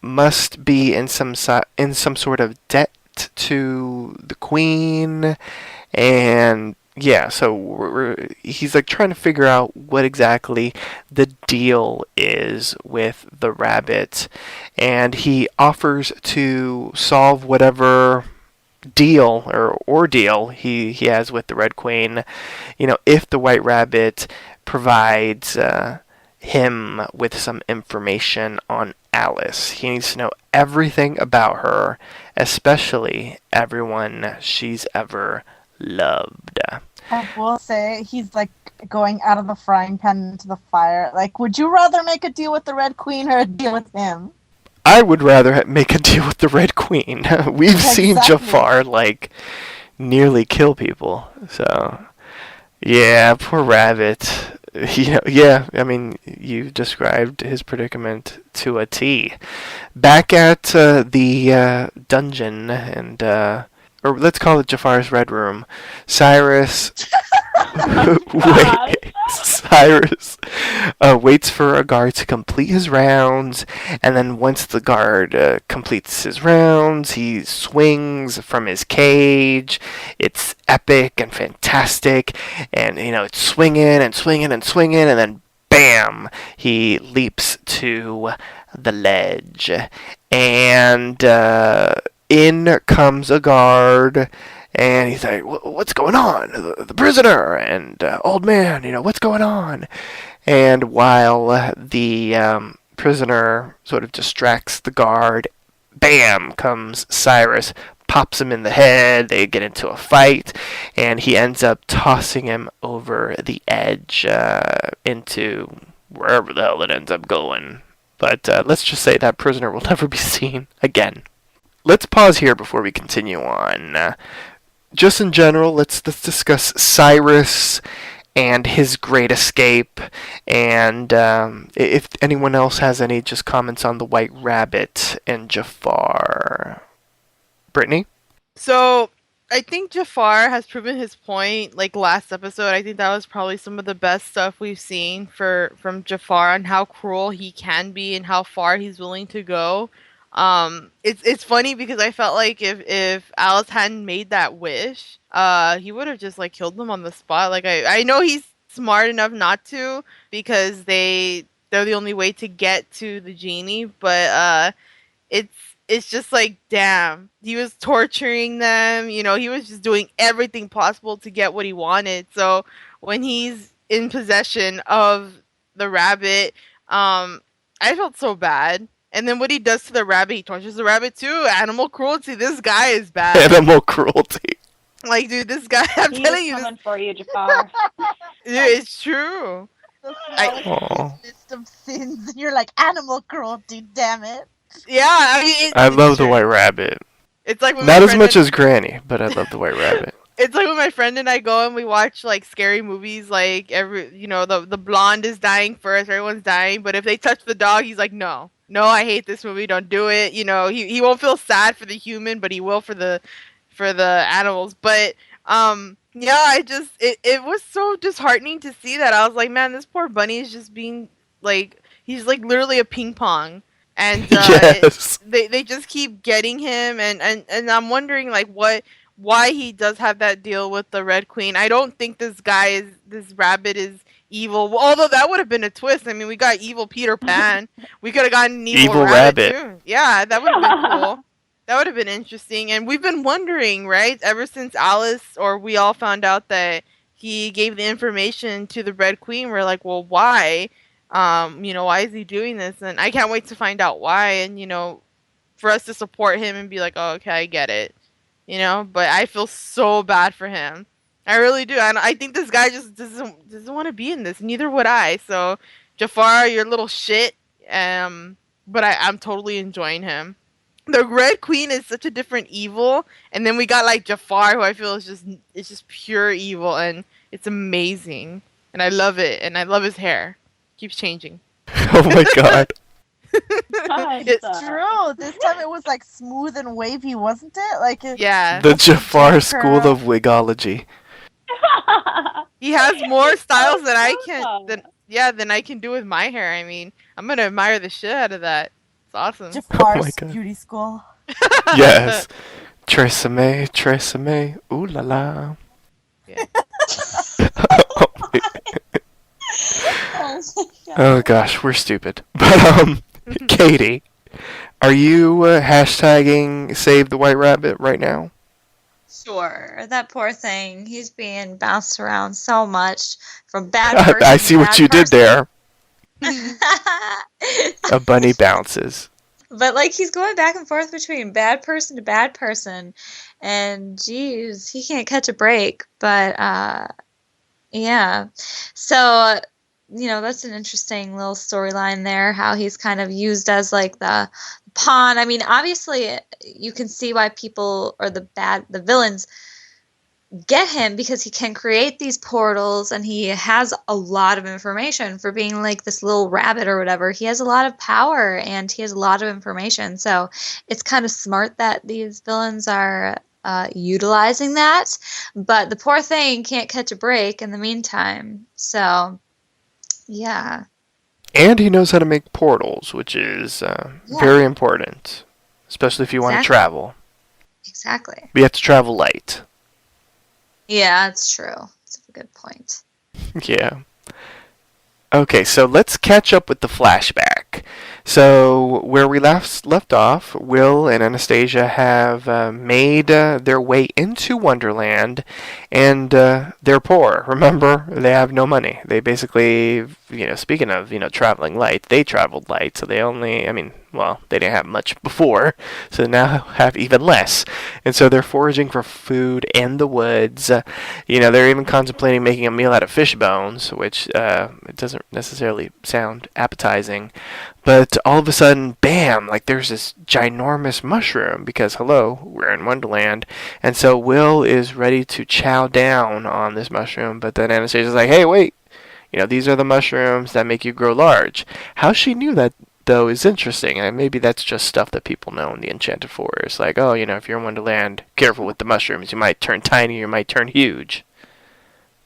S2: must be in some sort of debt to the queen, and yeah, so he's like trying to figure out what exactly the deal is with the rabbit, and he offers to solve whatever deal or ordeal he has with the Red Queen, if the White Rabbit provides him with some information on Alice. He needs to know everything about her, especially everyone she's ever loved.
S8: I will say, he's like going out of the frying pan into the fire. Like, would you rather make a deal with the Red Queen or a deal with him?
S2: I would rather make a deal with the Red Queen. We've seen Jafar, nearly kill people. So, yeah, poor rabbit. I mean, you described his predicament to a T. Back at the dungeon, and or let's call it Jafar's Red Room, Cyrus waits for a guard to complete his rounds, and then once the guard completes his rounds, he swings from his cage. It's epic and fantastic, and it's swinging and swinging and swinging, and then bam, he leaps to the ledge, and in comes a guard. And he's like, what's going on? The prisoner and old man, what's going on? And while the prisoner sort of distracts the guard, bam, comes Cyrus, pops him in the head. They get into a fight, and he ends up tossing him over the edge into wherever the hell it ends up going. But let's just say that prisoner will never be seen again. Let's pause here before we continue on. Just in general, let's discuss Cyrus and his great escape, and if anyone else has any just comments on the White Rabbit and Jafar. Brittany?
S3: So, I think Jafar has proven his point. Like last episode, I think that was probably some of the best stuff we've seen from Jafar on how cruel he can be and how far he's willing to go. It's funny because I felt like if Alice hadn't made that wish, he would have just killed them on the spot. Like I know he's smart enough not to, because they're the only way to get to the genie, but it's just damn, he was torturing them, he was just doing everything possible to get what he wanted. So when he's in possession of the rabbit, I felt so bad. And then what he does to the rabbit, he tortures the rabbit too. Animal cruelty. This guy is bad.
S2: Animal cruelty.
S3: Dude, this guy, I'm telling you.
S9: He's coming for you, Jafar.
S3: Dude, it's true.
S8: List of sins, and you're like, animal cruelty, damn it.
S3: Yeah, I mean,
S2: I love the White Rabbit.
S3: It's like
S2: not as much as Granny, but I love the White Rabbit.
S3: It's like when my friend and I go and we watch scary movies, the blonde is dying first, everyone's dying, but if they touch the dog, he's like, no, I hate this movie, don't do it. He won't feel sad for the human, but he will for the animals. But yeah, it was so disheartening to see that. I was like, man, this poor bunny is just being he's literally a ping pong. And
S2: yes.
S3: They just keep getting him, and I'm wondering why he does have that deal with the Red Queen. I don't think this rabbit is evil. Although that would have been a twist. I mean, we got evil Peter Pan. We could have gotten an evil rabbit too. Yeah, that would have been cool. That would have been interesting. And we've been wondering, right, ever since Alice, or we all found out that he gave the information to the Red Queen, we're like, well, why? Why is he doing this? And I can't wait to find out why, and for us to support him and be like, oh, okay, I get it. But I feel so bad for him. I really do. And I think this guy just doesn't want to be in this. Neither would I. So, Jafar, you're a little shit. But I'm totally enjoying him. The Red Queen is such a different evil, and then we got like Jafar, who I feel is just pure evil, and it's amazing, and I love it, and I love his hair. Keeps changing.
S2: Oh my god.
S3: It's
S8: True. This time it was like smooth and wavy, wasn't it? Like
S3: Yeah.
S2: The Jafar
S8: Jack
S2: School
S8: Curl.
S2: of Wigology.
S3: He has more styles than I can than I can do with my hair. I mean, I'm gonna admire the shit out of that. It's awesome.
S8: Jafar's
S2: God.
S8: beauty school.
S2: Yes. Tresemme, Tresemme, ooh la la.
S3: Yeah.
S4: Oh my god.
S2: Oh gosh, we're stupid. But Katie, are you hashtagging Save the White Rabbit right now?
S6: Sure, that poor thing. He's being bounced around so much from bad person
S2: I see
S6: to
S2: what
S6: bad
S2: you did there.
S6: person.
S2: A bunny bounces.
S6: But like he's going back and forth between bad person to bad person, and geez, he can't catch a break. But yeah, so that's an interesting little storyline there. How he's kind of used as like the pawn. I mean, obviously you can see why people or the villains get him, because he can create these portals and he has a lot of information for being like this little rabbit or whatever. He has a lot of power and he has a lot of information. So it's kind of smart that these villains are utilizing that. But the poor thing can't catch a break in the meantime. So, yeah.
S2: And he knows how to make portals, which is very important, especially if you want to travel.
S6: Exactly.
S2: But you have to travel light.
S6: Yeah, that's true. That's a good point.
S2: Yeah. Okay, so let's catch up with the flashback. So where we left off, Will and Anastasia have made their way into Wonderland, and they're poor. Remember, they have no money. They basically, speaking of, traveling light, they traveled light, so they only, they didn't have much before, so they now have even less. And so they're foraging for food in the woods. They're even contemplating making a meal out of fish bones, which it doesn't necessarily sound appetizing. But all of a sudden, bam, like there's this ginormous mushroom, because hello, we're in Wonderland. And so Will is ready to chow down on this mushroom, but then Anastasia's like, hey, wait, these are the mushrooms that make you grow large. How she knew that, though, is interesting, and maybe that's just stuff that people know in the Enchanted Forest. Like, oh, if you're in Wonderland, careful with the mushrooms. You might turn tiny, you might turn huge.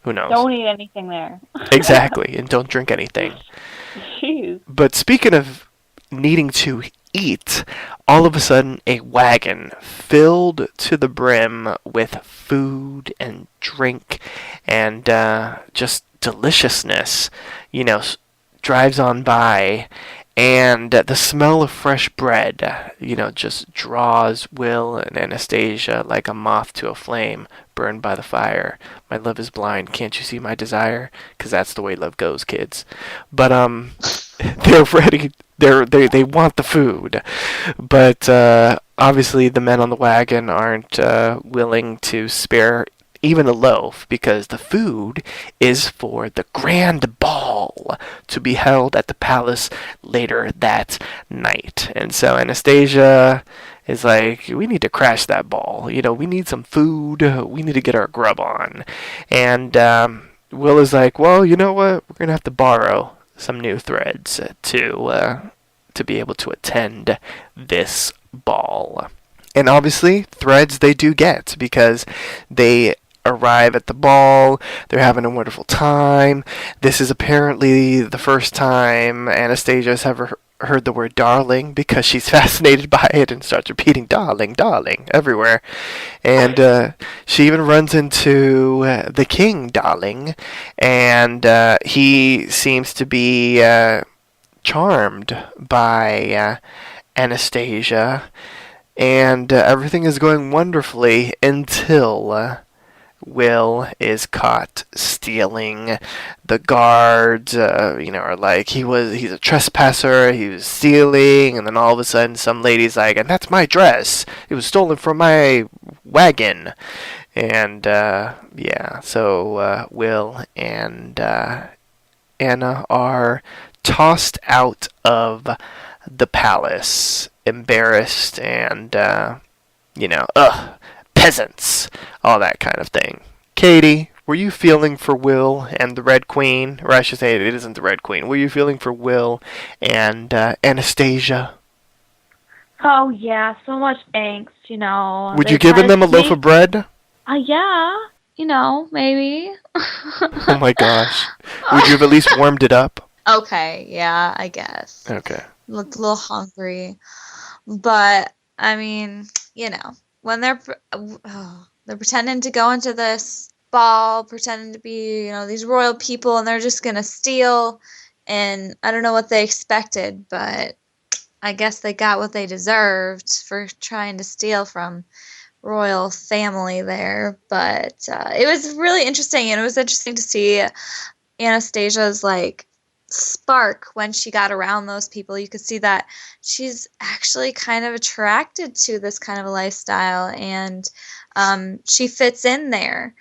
S2: Who knows?
S9: Don't eat anything there.
S2: Exactly, and don't drink anything.
S9: Jeez.
S2: But speaking of needing to eat, all of a sudden a wagon filled to the brim with food and drink and just deliciousness, drives on by. And the smell of fresh bread, just draws Will and Anastasia like a moth to a flame burned by the fire. My love is blind, can't you see my desire? 'Cause that's the way love goes, kids. But they're ready. They want the food, but obviously the men on the wagon aren't willing to spare even a loaf, because the food is for the grand ball to be held at the palace later that night. And so Anastasia is like, we need to crash that ball. We need some food. We need to get our grub on. And Will is like, well, you know what? We're going to have to borrow some new threads to be able to attend this ball. And obviously, threads they do get, because they arrive at the ball. They're having a wonderful time. This is apparently the first time Anastasia's ever heard the word darling, because she's fascinated by it and starts repeating darling, darling everywhere. And she even runs into the king, darling, and he seems to be charmed by Anastasia, and everything is going wonderfully until Will is caught stealing. The guards, are like, he's a trespasser, he was stealing, and then all of a sudden some lady's like, and that's my dress, it was stolen from my wagon. And yeah, so Will and Anna are tossed out of the palace, embarrassed and, peasants, all that kind of thing. Katie, were you feeling for Will and the Red Queen? Or I should say, it isn't the Red Queen. Were you feeling for Will and Anastasia?
S9: Oh yeah, so much angst, you know.
S2: Would
S9: They
S2: you
S9: try
S2: given
S9: to
S2: them a loaf
S9: sneak-
S2: of bread?
S9: Yeah.
S6: You know, maybe.
S2: Oh my gosh. Would you have at least warmed it up?
S6: Okay, yeah, I guess.
S2: Okay.
S6: Looked a little hungry. But, I mean, when they're pretending to go into this ball, pretending to be, these royal people, and they're just going to steal. And I don't know what they expected, but I guess they got what they deserved for trying to steal from royal family there. But it was really interesting, and it was interesting to see Anastasia's spark when she got around those people. You could see that she's actually kind of attracted to this kind of a lifestyle, and she fits in there.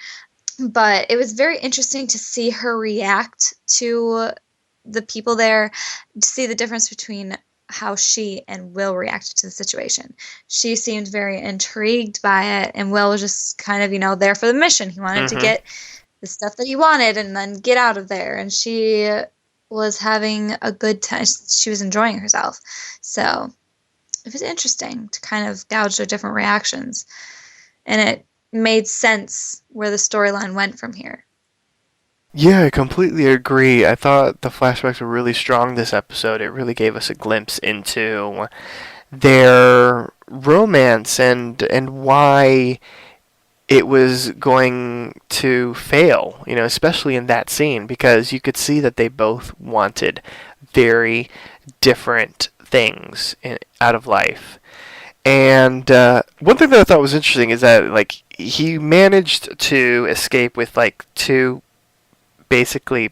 S6: But it was very interesting to see her react to the people there, to see the difference between how she and Will reacted to the situation. She seemed very intrigued by it, and Will was just kind of, there for the mission. He wanted to get the stuff that he wanted and then get out of there. And she was having a good time. She was enjoying herself. So it was interesting to kind of gauge their different reactions. And it made sense where the storyline went from here.
S2: Yeah, I completely agree. I thought the flashbacks were really strong this episode. It really gave us a glimpse into their romance and why it was going to fail, especially in that scene, because you could see that they both wanted very different things out of life. And one thing that I thought was interesting is that, he managed to escape with, two basically,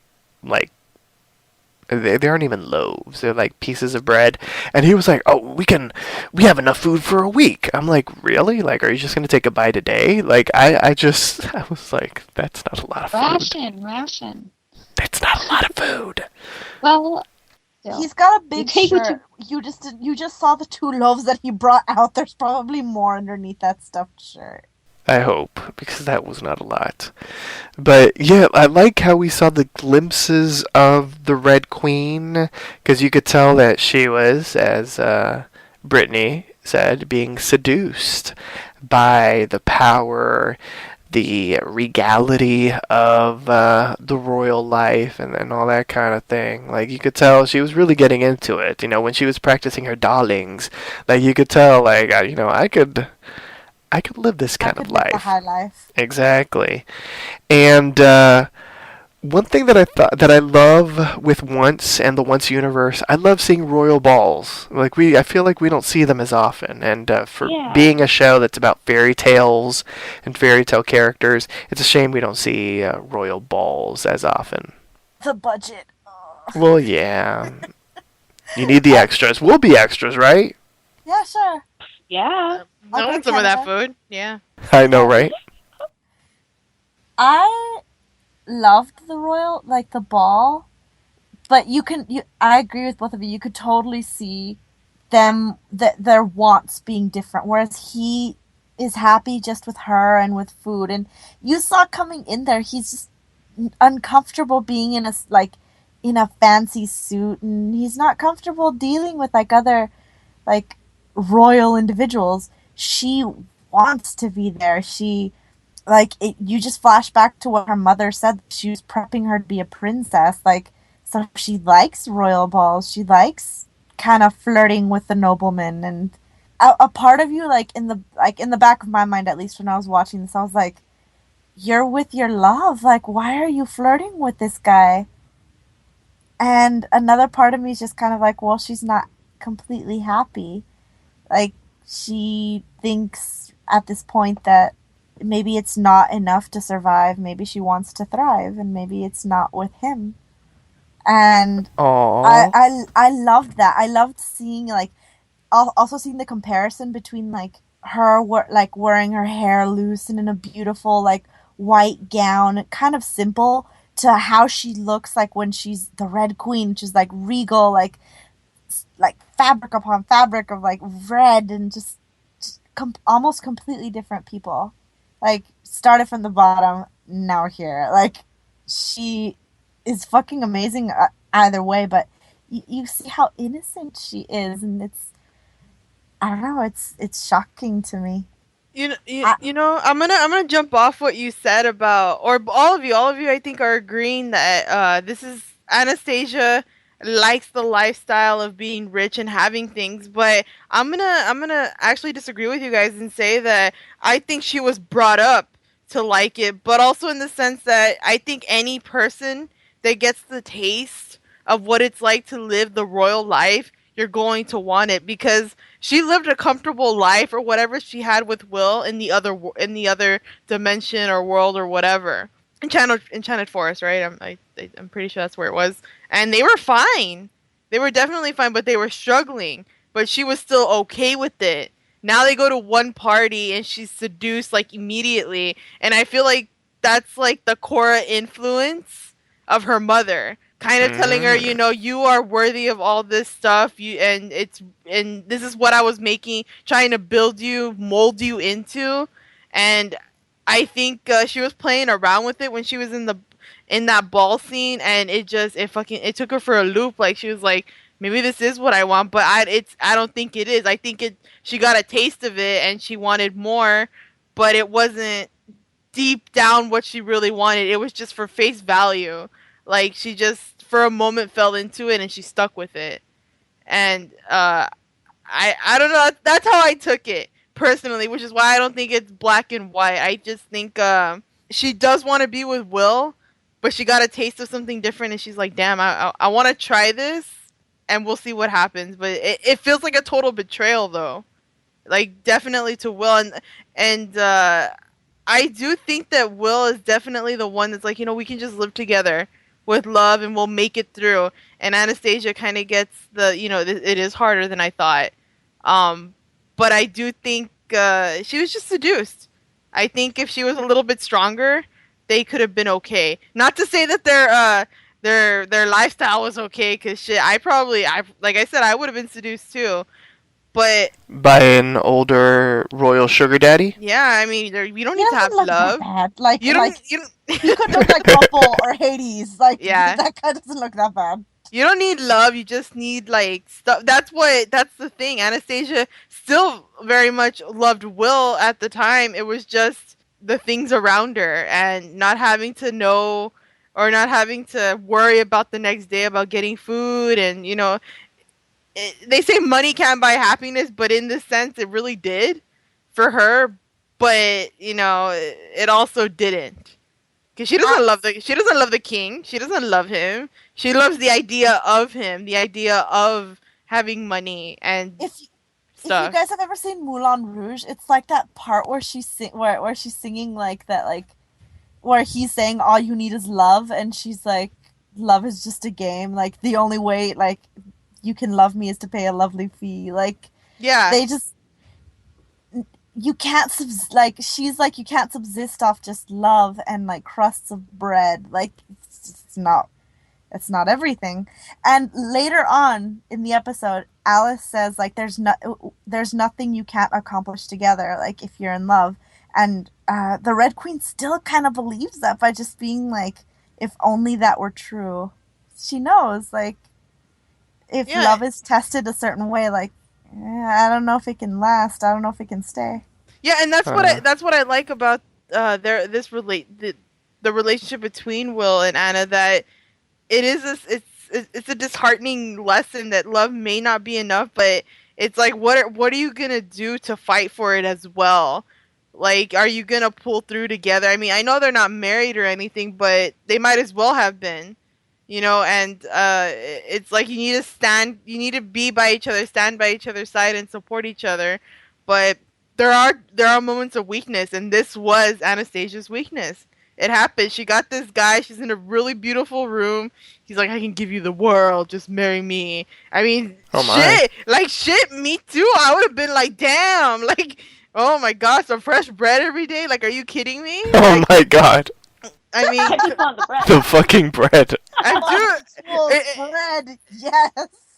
S2: they aren't even loaves. They're like pieces of bread. And he was like, "Oh, we have enough food for a week." I'm like, "Really? Are you just going to take a bite a day?" I was like, "That's not a lot of food."
S5: Ration.
S2: That's not a lot of food.
S5: Well,
S8: He's got a big
S5: take what
S8: shirt. You just saw the 2 loaves that he brought out. There's probably more underneath that stuffed shirt.
S2: I hope, because that was not a lot. But yeah, I like how we saw the glimpses of the Red Queen, because you could tell that she was, as Brittany said, being seduced by the power, the regality of the royal life, and all that kind of thing. You could tell she was really getting into it. When she was practicing her darlings, you could tell, I could live this kind of life.
S8: The high life.
S2: Exactly. And one thing that I love with Once and the Once universe, I love seeing royal balls. I feel like we don't see them as often. And for being a show that's about fairy tales and fairy tale characters, it's a shame we don't see royal balls as often.
S8: The budget.
S2: Well, yeah. You need the extras. We'll be extras, right?
S8: Yeah, sure.
S9: Yeah.
S3: I want some of that food. Yeah.
S2: I know, right?
S8: I loved the royal, the ball, but I agree with both of you. You could totally see their wants being different, whereas he is happy just with her and with food. And you saw coming in there, he's just uncomfortable being in a fancy suit, and he's not comfortable dealing with other royal individuals. She wants to be there. She you just flash back to what her mother said. She was prepping her to be a princess. So she likes royal balls. She likes kind of flirting with the nobleman. And a part of you, in the back of my mind, at least when I was watching this, I was like, you're with your love. Why are you flirting with this guy? And another part of me is just kind of well, she's not completely happy. She thinks at this point that maybe it's not enough to survive. Maybe she wants to thrive, and maybe it's not with him. And I loved that. I loved seeing also seeing the comparison between her like wearing her hair loose and in a beautiful like white gown, kind of simple, to how she looks like when she's the Red Queen. She's like regal, like fabric upon fabric of like red, and just almost completely different people. Like started from the bottom, now we're here. Like she is fucking amazing either way, but you see how innocent she is, and it's, I don't know, it's shocking to me.
S3: I'm gonna jump off what you said about, or all of you I think are agreeing that this is Anastasia likes the lifestyle of being rich and having things, but I'm gonna actually disagree with you guys and say that I think she was brought up to like it, but also in the sense that I think any person that gets the taste of what it's like to live the royal life, you're going to want it, because she lived a comfortable life or whatever she had with Will in the other dimension or world or whatever. Enchanted Forest, right? I'm pretty sure that's where it was. And they were fine. They were definitely fine, but they were struggling. But she was still okay with it. Now they go to one party and she's seduced like immediately, and I feel like that's like the Cora influence of her mother, kind of telling her, you are worthy of all this stuff. And this is what I was making, trying to build you, mold you into. And I think she was playing around with it when she was in that ball scene, and it took her for a loop. Like she was like, maybe this is what I want, but I don't think it is. I think she got a taste of it and she wanted more, but it wasn't deep down what she really wanted. It was just for face value. Like she just for a moment fell into it and she stuck with it. And I don't know. That's how I took it personally, which is why I don't think it's black and white. I just think she does want to be with Will, but she got a taste of something different, and she's like, "Damn, I want to try this, and we'll see what happens." But it feels like a total betrayal, though. Like definitely to Will, and I do think that Will is definitely the one that's like, we can just live together with love and we'll make it through. And Anastasia kind of gets it is harder than I thought. But I do think she was just seduced. I think if she was a little bit stronger, they could have been okay. Not to say that their lifestyle was okay, because shit, like I said, I would have been seduced too. But
S2: by an older royal sugar daddy?
S3: Yeah, I mean, you don't need to have love.
S8: Like
S3: you don't.
S8: He could look like Ruffle or Hades. Like
S3: Yeah.
S8: that guy doesn't look that bad.
S3: You don't need love. You just need like stuff. That's the thing. Anastasia still very much loved Will at the time. It was just the things around her and not having to know or not having to worry about the next day about getting food, and they say money can't buy happiness, but in this sense it really did for her, but it also didn't, because she doesn't love the king. She doesn't love him. She loves the idea of him, the idea of having money and
S8: If you
S3: stuff.
S8: guys have ever seen Moulin Rouge, it's like that part where where she's singing like that, like where he's saying all you need is love, and she's like, love is just a game. Like the only way like you can love me is to pay a lovely fee. Like
S3: Yeah.
S8: they just, you can't she's like, you can't subsist off just love and like crusts of bread. Like it's not everything. And later on in the episode, Alice says like there's nothing you can't accomplish together, like if you're in love. And the Red Queen still kind of believes that by just being like, if only that were true. She knows like if love is tested a certain way, like I don't know if it can last. I don't know if it can stay.
S3: Yeah, and that's what I like about the relationship between Will and Anna, that it's a disheartening lesson that love may not be enough, but it's like what are you gonna do to fight for it as well? Like, are you gonna pull through together? I mean, I know they're not married or anything, but they might as well have been. And it's like you need to be by each other, stand by each other's side, and support each other. But there are moments of weakness, and this was Anastasia's weakness. It happened. She got this guy. She's in a really beautiful room. He's like, I can give you the world. Just marry me. I mean,
S2: Oh my.
S3: shit. Like, shit, me too. I would have been like, damn. Like, Oh my gosh, some fresh bread every day? Like, are you kidding me?
S2: Oh my god.
S3: I mean,
S9: Ketchup on the bread.
S2: The fucking bread.
S3: I'm doing.
S8: Actual bread, yes.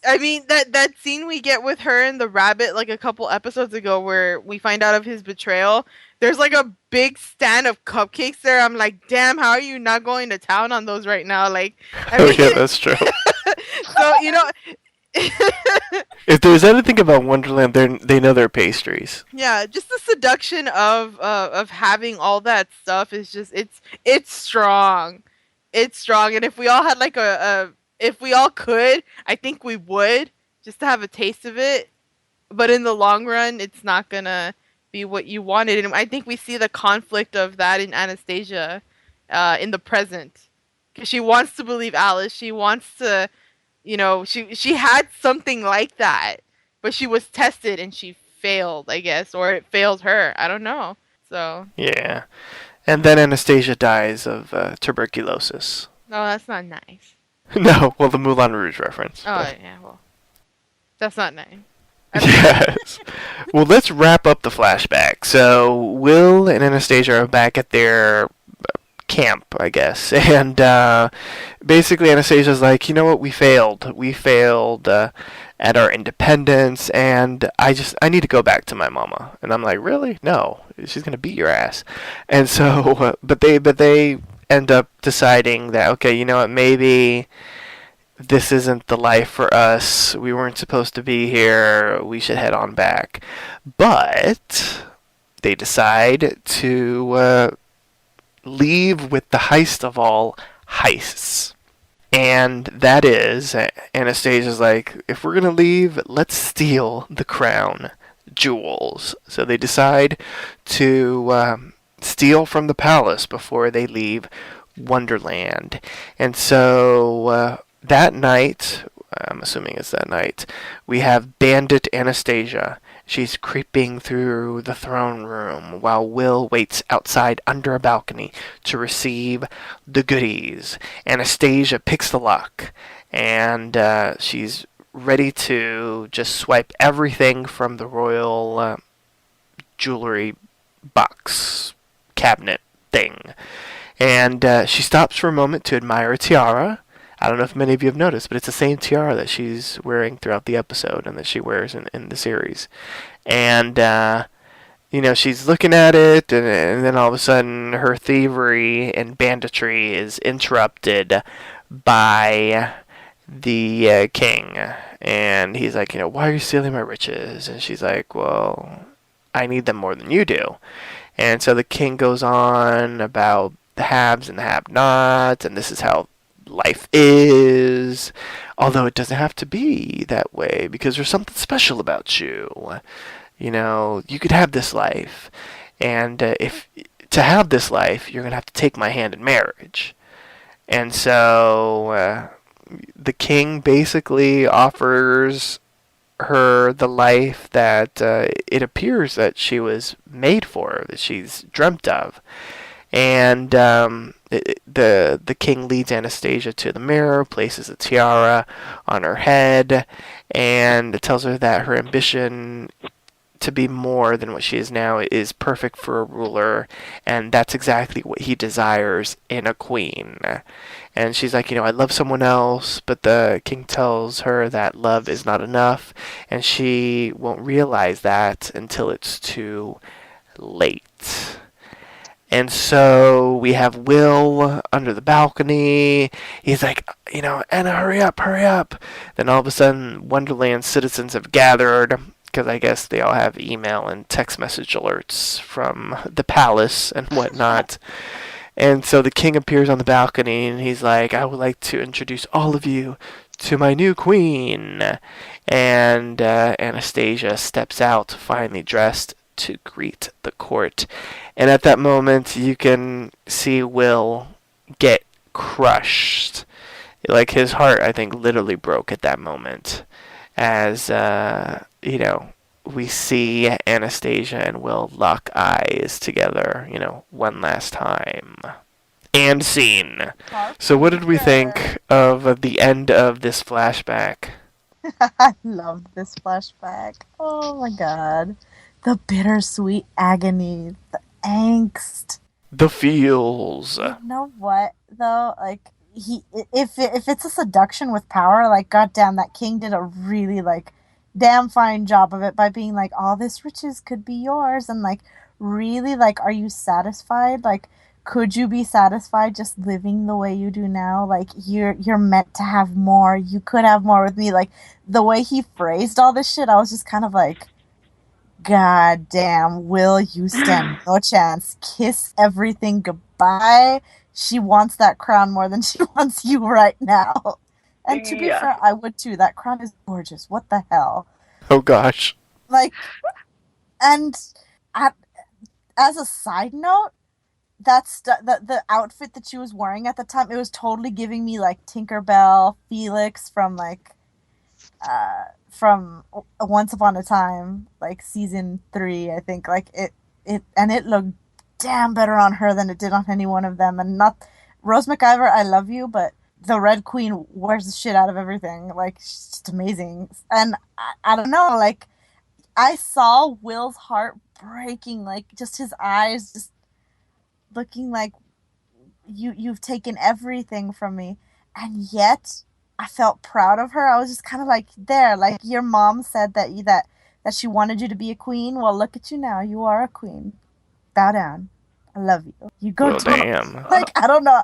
S3: I mean that scene we get with her and the rabbit like a couple episodes ago where we find out of his betrayal. There's like a big stand of cupcakes there. I'm like, damn, how are you not going to town on those right now? Like, I
S2: Oh
S3: mean,
S2: yeah, that's true.
S3: so
S2: If there's anything about Wonderland, they know their pastries.
S3: yeah, just the seduction of having all that stuff is just it's strong. It's strong, and if we all had like if we all could, I think we would just to have a taste of it. But in the long run, it's not gonna be what you wanted. And I think we see the conflict of that in Anastasia, in the present, because she wants to believe Alice. She wants to, she had something like that, but she was tested and she failed, I guess, or it failed her. I don't know. So.
S2: Yeah. And then Anastasia dies of tuberculosis.
S3: No, that's not nice.
S2: No, well, the Moulin Rouge reference.
S3: Oh
S2: but-
S3: yeah, well, that's not nice.
S2: Yes. Well, let's wrap up the flashback. So, Will and Anastasia are back at their camp, I guess. And basically, Anastasia's like, you know what? We failed. We failed at our independence, and I need to go back to my mama. And I'm like, really? No, she's gonna beat your ass. And so, but they end up deciding that, okay, you know what? Maybe this isn't the life for us. We weren't supposed to be here. We should head on back. But they decide to leave with the heist of all heists. And that is, Anastasia's like, if we're going to leave, let's steal the crown jewels. So they decide to steal from the palace before they leave Wonderland. And so that night, I'm assuming it's that night, we have Bandit Anastasia. She's creeping through the throne room while Will waits outside under a balcony to receive the goodies. Anastasia picks the lock, and she's ready to just swipe everything from the royal jewelry box cabinet thing. And she stops for a moment to admire a tiara. I don't know if many of you have noticed, but it's the same tiara that she's wearing throughout the episode and that she wears in the series. And, she's looking at it, and then all of a sudden her thievery and banditry is interrupted by the king. And he's like, why are you stealing my riches? And she's like, well, I need them more than you do. And so the king goes on about the haves and the have-nots, and this is how life is, although it doesn't have to be that way because there's something special about you. You could have this life, and if to have this life, you're gonna have to take my hand in marriage. And so the king basically offers her the life that it appears that she was made for, that she's dreamt of. And the king leads Anastasia to the mirror, places a tiara on her head, and tells her that her ambition to be more than what she is now is perfect for a ruler, and that's exactly what he desires in a queen. And she's like, I love someone else, but the king tells her that love is not enough, and she won't realize that until it's too late. And so we have Will under the balcony. He's like, Anna, hurry up, hurry up. Then all of a sudden, Wonderland citizens have gathered, because I guess they all have email and text message alerts from the palace and whatnot. And so the king appears on the balcony, and he's like, I would like to introduce all of you to my new queen. And Anastasia steps out, finely dressed, to greet the court. And at that moment, you can see Will get crushed. Like, his heart, I think, literally broke at that moment. As, we see Anastasia and Will lock eyes together, one last time. And scene. So what did we think of the end of this flashback?
S8: I loved this flashback. Oh my god. the bittersweet agony, the angst.
S2: The feels.
S8: You know what though? Like if it's a seduction with power, like goddamn, that king did a really like damn fine job of it by being like, all this riches could be yours, and like really like, are you satisfied? Like, could you be satisfied just living the way you do now? Like you're meant to have more. You could have more with me. Like the way he phrased all this shit, I was just kind of like, God damn, Will, you stand no chance. Kiss everything goodbye. She wants that crown more than she wants you right now. And to be
S9: Yeah.
S8: fair, I would too. That crown is gorgeous. What the hell?
S2: Oh gosh.
S8: Like, and at, as a side note, the outfit that she was wearing at the time, it was totally giving me like Tinkerbell, Felix from Once Upon a Time, like season 3, I think. Like it looked damn better on her than it did on any one of them. And not Rose McIver, I love you, but the Red Queen wears the shit out of everything. Like, she's just amazing. And I don't know, like, I saw Will's heart breaking, like just his eyes just looking like, you've taken everything from me. And yet I felt proud of her. I was just kind of like, there, like, your mom said that she wanted you to be a queen. Well, look at you now. You are a queen. Bow down. I love you. You go
S2: Well,
S8: to
S2: damn.
S8: like, I don't know.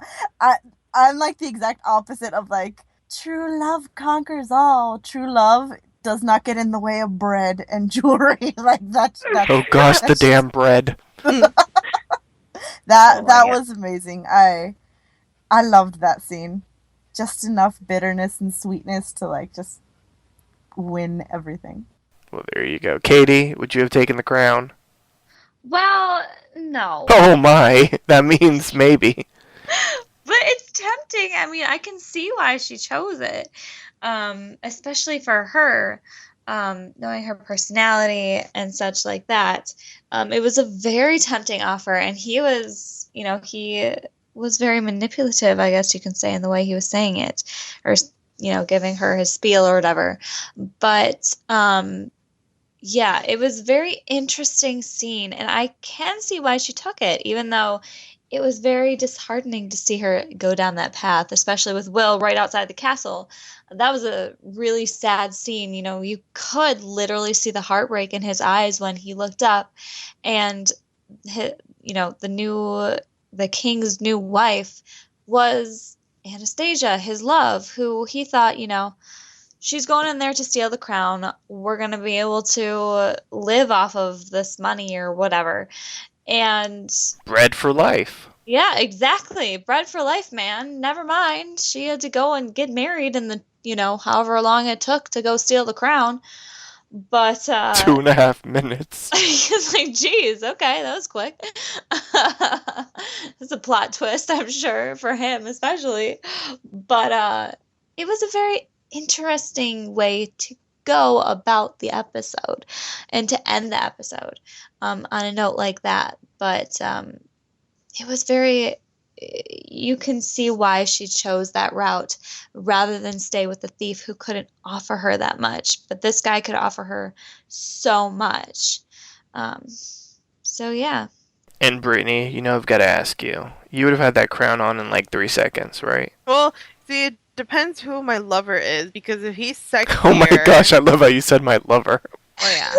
S8: I'm like the exact opposite of like, true love conquers all. True love does not get in the way of bread and jewelry. Like that's
S2: Oh gosh, the damn bread.
S8: that
S9: Oh my God.
S8: was amazing. I loved that scene. Just enough bitterness and sweetness to like just win everything.
S2: Well, there you go. Katie, would you have taken the crown?
S6: Well, no.
S2: Oh my, that means maybe.
S6: But it's tempting. I mean, I can see why she chose it, especially for her, knowing her personality and such like that. It was a very tempting offer, and he was very manipulative, I guess you can say, in the way he was saying it, or giving her his spiel or whatever. But yeah, it was a very interesting scene, and I can see why she took it, even though it was very disheartening to see her go down that path, especially with Will right outside the castle. That was a really sad scene. You could literally see the heartbreak in his eyes when he looked up, and the king's new wife was Anastasia, his love, who he thought, she's going in there to steal the crown. We're going to be able to live off of this money or whatever. And
S2: Bread for life.
S6: yeah, exactly. Bread for life, man. Never mind. She had to go and get married in the, however long it took to go steal the crown. But
S2: 2.5 minutes.
S6: it's like, geez, okay, that was quick. It's a plot twist, I'm sure, for him especially. But it was a very interesting way to go about the episode and to end the episode on a note like that. But it was very, you can see why she chose that route rather than stay with the thief who couldn't offer her that much. But this guy could offer her so much. So yeah.
S2: And Brittany, I've got to ask you. You would have had that crown on in like 3 seconds, right?
S3: Well, see, it depends who my lover is, because if he's sexier...
S2: Oh my gosh, I love how you said my lover.
S3: Oh yeah.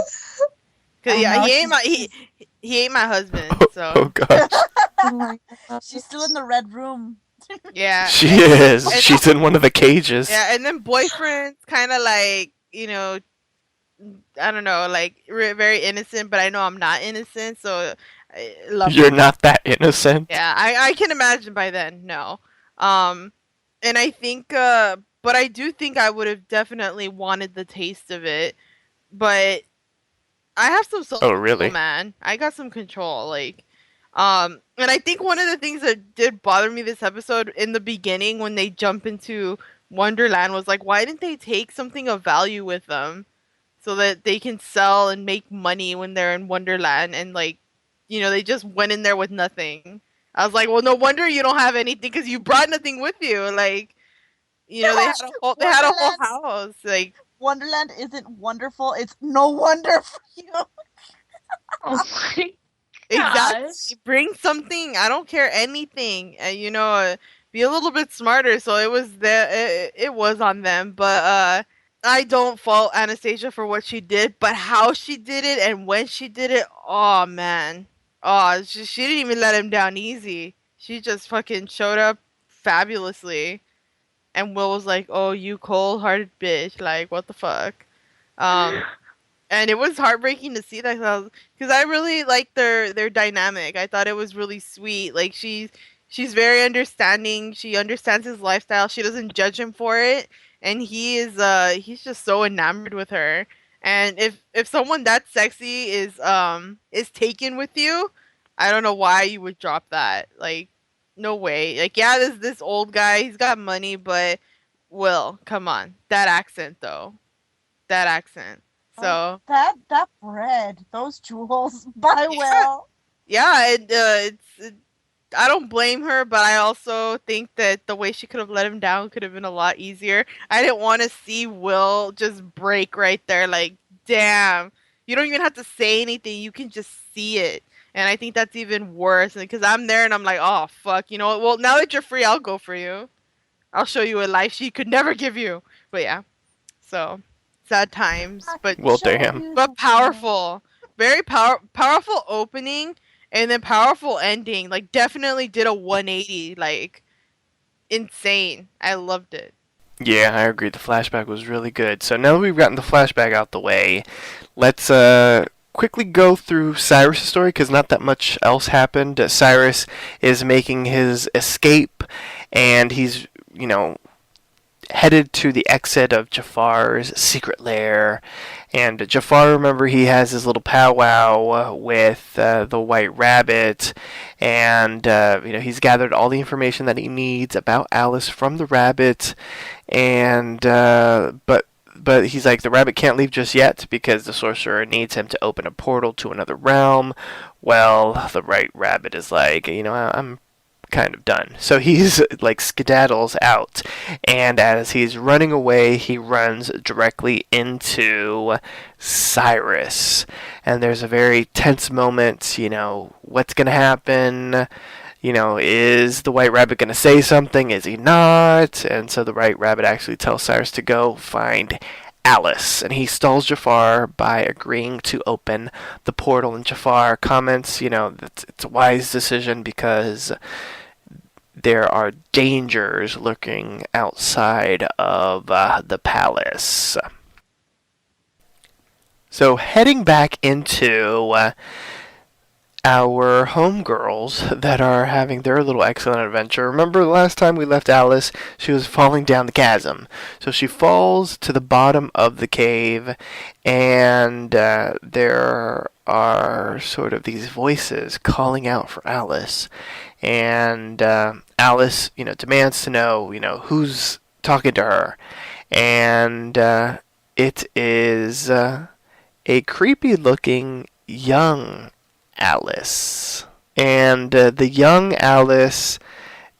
S3: Cause yeah, he ain't my husband, so...
S2: Oh gosh.
S6: Oh my God.
S8: She's still in the red room.
S3: Yeah.
S2: She is. She's in one of the cages.
S3: Yeah, and then boyfriend's kind of like, I don't know, like very innocent, but I know I'm not innocent, so I love
S2: You're
S3: him.
S2: not that innocent.
S3: Yeah, I can imagine by then. No, and I think, but I do think I would have definitely wanted the taste of it, but I have some self-control,
S2: Oh, really?
S3: man. I got some control, like, and I think one of the things that did bother me this episode in the beginning when they jump into Wonderland was like, why didn't they take something of value with them so that they can sell and make money when they're in Wonderland? And like, they just went in there with nothing. I was like, well, no wonder you don't have anything, because you brought nothing with you. Like, they had a whole house. Like,
S8: Wonderland isn't wonderful. It's no wonder for you.
S5: Oh my
S3: Exactly.
S5: gosh.
S3: Bring something. I don't care anything. Be a little bit smarter. So it was it was on them, but I don't fault Anastasia for what she did, but how she did it and when she did it. Oh man. Oh, she didn't even let him down easy. She just fucking showed up fabulously. And Will was like, "Oh, you cold-hearted bitch! Like, what the fuck?" Um, and it was heartbreaking to see that because I really liked their dynamic. I thought it was really sweet. Like she's very understanding. She understands his lifestyle. She doesn't judge him for it, and he's just so enamored with her. And if someone that sexy is taken with you, I don't know why you would drop that. Like no way. Like yeah, this old guy, he's got money, but Will, come on, that accent though, that accent. So
S8: That bread, those jewels by Will.
S3: yeah, I don't blame her, but I also think that the way she could have let him down could have been a lot easier. I didn't want to see Will just break right there. Like, damn, you don't even have to say anything; you can just see it. And I think that's even worse because I'm there and I'm like, oh fuck, you know what? Well, now that you're free, I'll go for you. I'll show you a life she could never give you. But yeah, so sad times, but
S2: Well, damn.
S3: powerful. Very powerful opening and then powerful ending. Like definitely did a 180. Like insane. I loved it.
S2: Yeah, I agree. The flashback was really good. So now that we've gotten the flashback out the way, let's quickly go through Cyrus' story because not that much else happened. Cyrus is making his escape, and he's, headed to the exit of Jafar's secret lair. And Jafar, remember, he has his little powwow with the White Rabbit, and he's gathered all the information that he needs about Alice from the rabbit, and but he's like, the rabbit can't leave just yet because the sorcerer needs him to open a portal to another realm. Well, the White Rabbit is like, I'm kind of done. So he's like skedaddles out, and as he's running away, he runs directly into Cyrus. And there's a very tense moment, what's going to happen? Is the White Rabbit going to say something? Is he not? And so the White Rabbit actually tells Cyrus to go find Alice, and he stalls Jafar by agreeing to open the portal. And Jafar comments, that it's a wise decision because there are dangers lurking outside of the palace. So heading back into our homegirls that are having their little excellent adventure. Remember the last time we left Alice, she was falling down the chasm. So she falls to the bottom of the cave, and there are sort of these voices calling out for Alice. And Alice, demands to know, who's talking to her. And it is a creepy-looking young Alice. And the young Alice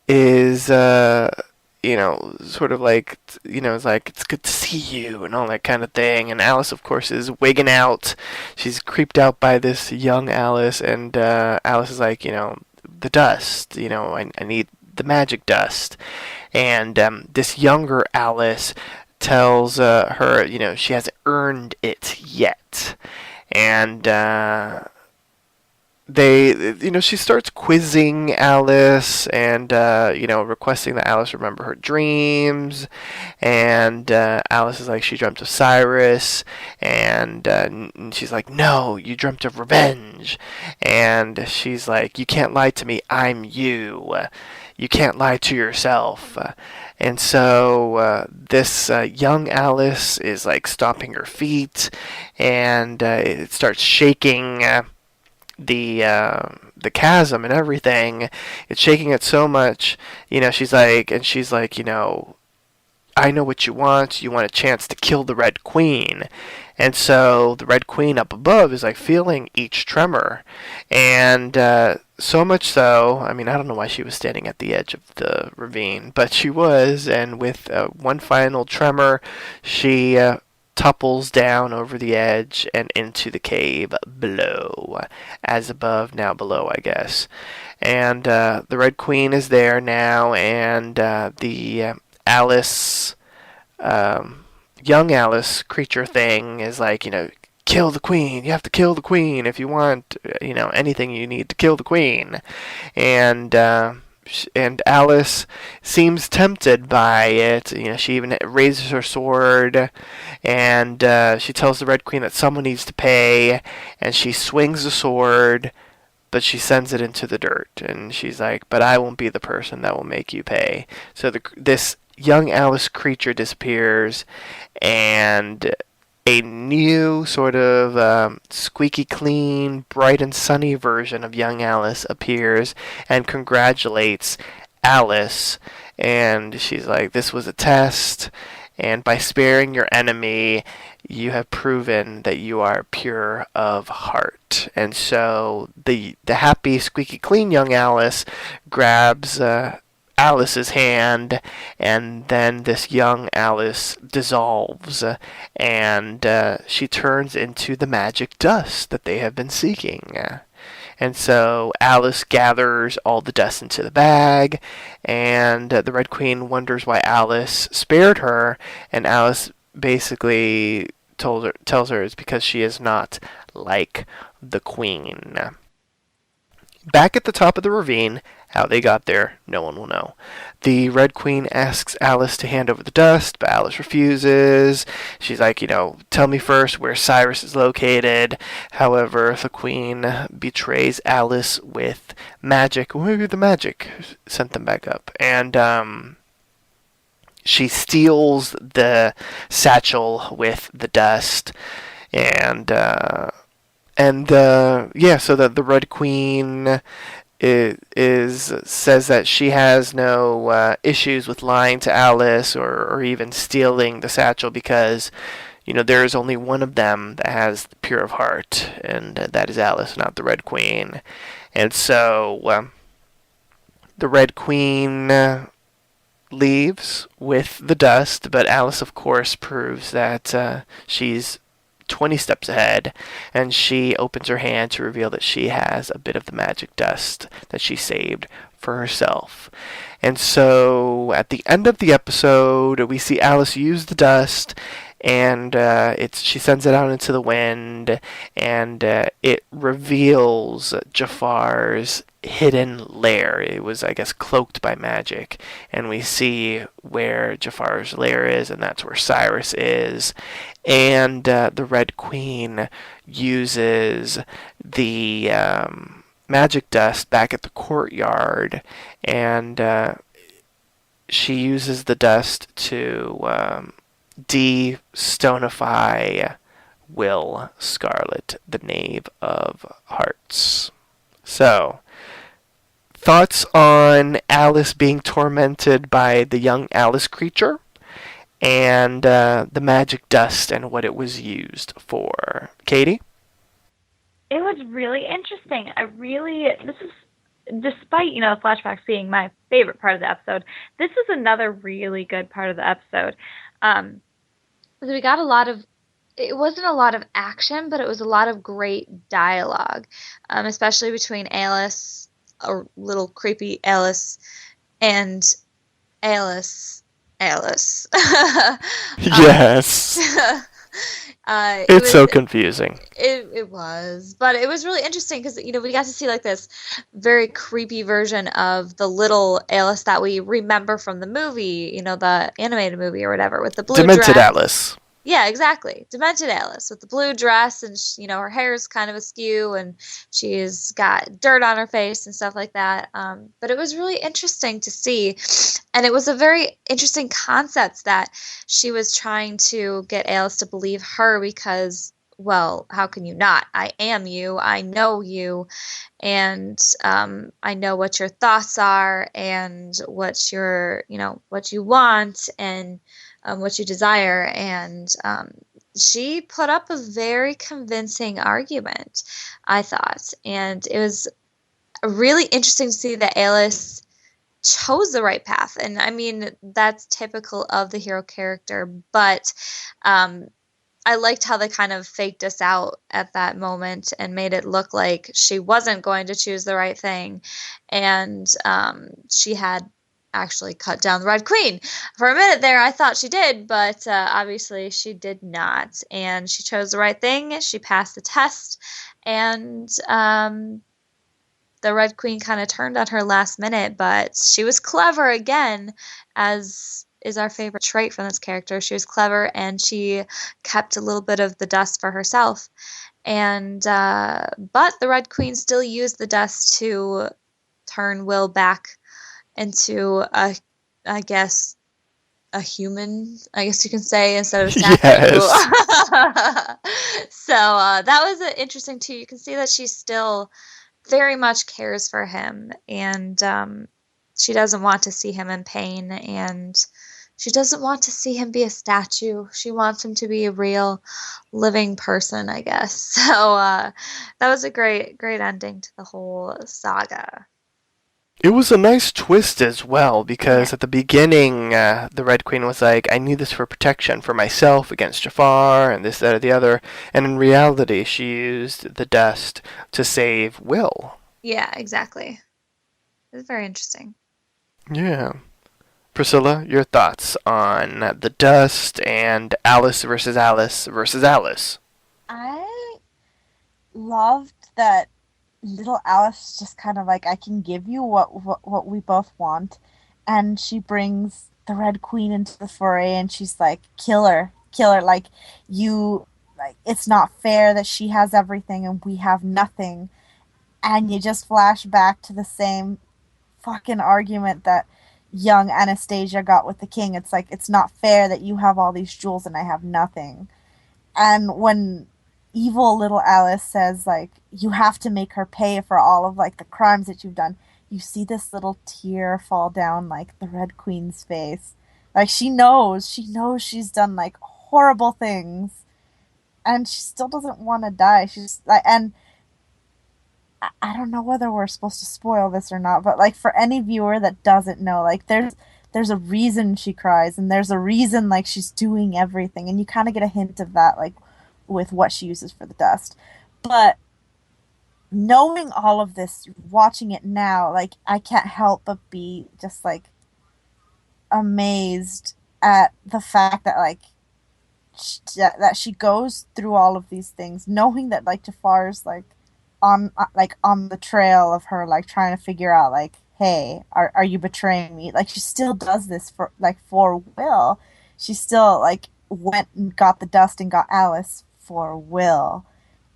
S2: is, sort of like, it's like, it's good to see you and all that kind of thing. And Alice, of course, is wigging out. She's creeped out by this young Alice. And Alice is like, the dust, I need the magic dust. And this younger Alice tells her, she hasn't earned it yet. And she starts quizzing Alice and, requesting that Alice remember her dreams. And Alice is like, she dreamt of Cyrus. And she's like, no, you dreamt of revenge. And she's like, you can't lie to me, I'm you. You can't lie to yourself. And so this young Alice is like stomping her feet, and it starts shaking the chasm and everything. It's shaking it so much, she's like, I know what you want. You want a chance to kill the Red Queen. And so the Red Queen up above is like feeling each tremor. And so much so, I don't know why she was standing at the edge of the ravine, but she was. And with one final tremor, she topples down over the edge and into the cave below. As above, now below, I guess. And the Red Queen is there now, and the Alice, young Alice creature thing is like, kill the queen. You have to kill the queen if you want, anything you need to kill the queen. And Alice seems tempted by it. She even raises her sword, and she tells the Red Queen that someone needs to pay, and she swings the sword, but she sends it into the dirt, and she's like, but I won't be the person that will make you pay. So this young Alice creature disappears, and a new sort of squeaky clean, bright and sunny version of young Alice appears and congratulates Alice. And she's like, this was a test, and by sparing your enemy, you have proven that you are pure of heart. And so the happy, squeaky clean young Alice grabs Alice's hand, and then this young Alice dissolves, and she turns into the magic dust that they have been seeking. And so Alice gathers all the dust into the bag, and the Red Queen wonders why Alice spared her, and Alice basically tells her it's because she is not like the Queen. Back at the top of the ravine, how they got there, no one will know. The Red Queen asks Alice to hand over the dust, but Alice refuses. She's like, tell me first where Cyrus is located. However, the Queen betrays Alice with magic. Well, maybe the magic sent them back up. And she steals the satchel with the dust. So the Red Queen says that she has no issues with lying to Alice or even stealing the satchel because there is only one of them that has the pure of heart, and that is Alice, not the Red Queen. And so the Red Queen leaves with the dust, but Alice, of course, proves that she's 20 steps ahead, and she opens her hand to reveal that she has a bit of the magic dust that she saved for herself. And so at the end of the episode, we see Alice use the dust, and she sends it out into the wind, and it reveals Jafar's hidden lair. It was, I guess, cloaked by magic, and we see where Jafar's lair is, and that's where Cyrus is. And the Red Queen uses the magic dust back at the courtyard, and she uses the dust to de-stonify Will Scarlet, the Knave of Hearts. So, thoughts on Alice being tormented by the young Alice creature, and the magic dust and what it was used for. Katie?
S9: It was really interesting. This is, despite, flashbacks being my favorite part of the episode, this is another really good part of the episode.
S6: We got it wasn't a lot of action, but it was a lot of great dialogue, especially between Alice, a little creepy Alice, and Alice.
S2: Yes. It's so confusing.
S6: It was, but it was really interesting because we got to see like this very creepy version of the little Alice that we remember from the movie, the animated movie or whatever, with the blue
S2: Demented
S6: dress.
S2: Alice.
S6: Yeah, exactly. Demented Alice with the blue dress, and her hair's kind of askew, and she's got dirt on her face and stuff like that. But it was really interesting to see, and it was a very interesting concept that she was trying to get Alice to believe her because, well, how can you not? I am you. I know you, and I know what your thoughts are and what what you want and what you desire, and she put up a very convincing argument, I thought, and it was really interesting to see that Alice chose the right path. And I mean, that's typical of the hero character, but I liked how they kind of faked us out at that moment and made it look like she wasn't going to choose the right thing, and she had actually cut down the Red Queen. For a minute there, I thought she did, but obviously she did not, and she chose the right thing. She passed the test, and the Red Queen kind of turned on her last minute, but she was clever again, as is our favorite trait from this character. She was clever, and she kept a little bit of the dust for herself. And but the Red Queen still used the dust to turn Will back into I guess, a human, I guess you can say, instead of a statue.
S2: Yes.
S6: So that was interesting too. You can see that she still very much cares for him, and she doesn't want to see him in pain, and she doesn't want to see him be a statue. She wants him to be a real living person, I guess. So that was a great ending to the whole saga.
S2: It was a nice twist as well, because at the beginning, the Red Queen was like, I need this for protection for myself against Jafar, and this, that, or the other. And in reality, she used the dust to save Will.
S6: Yeah, exactly. It was very interesting.
S2: Yeah. Priscilla, your thoughts on the dust and Alice versus Alice versus Alice?
S8: I loved that little Alice just kind of like, I can give you what we both want, and she brings the Red Queen into the foray, and she's like, kill her, like, you, like, it's not fair that she has everything and we have nothing. And you just flash back to the same fucking argument that young Anastasia got with the king. It's like, it's not fair that you have all these jewels and I have nothing. And when evil little Alice says, like, you have to make her pay for all of, like, the crimes that you've done, you see this little tear fall down, like, the Red Queen's face. Like, she knows she's done, like, horrible things, and she still doesn't want to die. She's like, and I don't know whether we're supposed to spoil this or not, but, like, for any viewer that doesn't know, like, there's a reason she cries, and there's a reason, like, she's doing everything, and you kind of get a hint of that, like, with what she uses for the dust. But knowing all of this, watching it now, like, I can't help but be just, like, amazed at the fact that, like, that she goes through all of these things, knowing that, like, Jafar's, like, on the trail of her, like, trying to figure out, like, hey, are you betraying me? Like, she still does this for, like, for Will. She still, like, went and got the dust and got Alice for Will.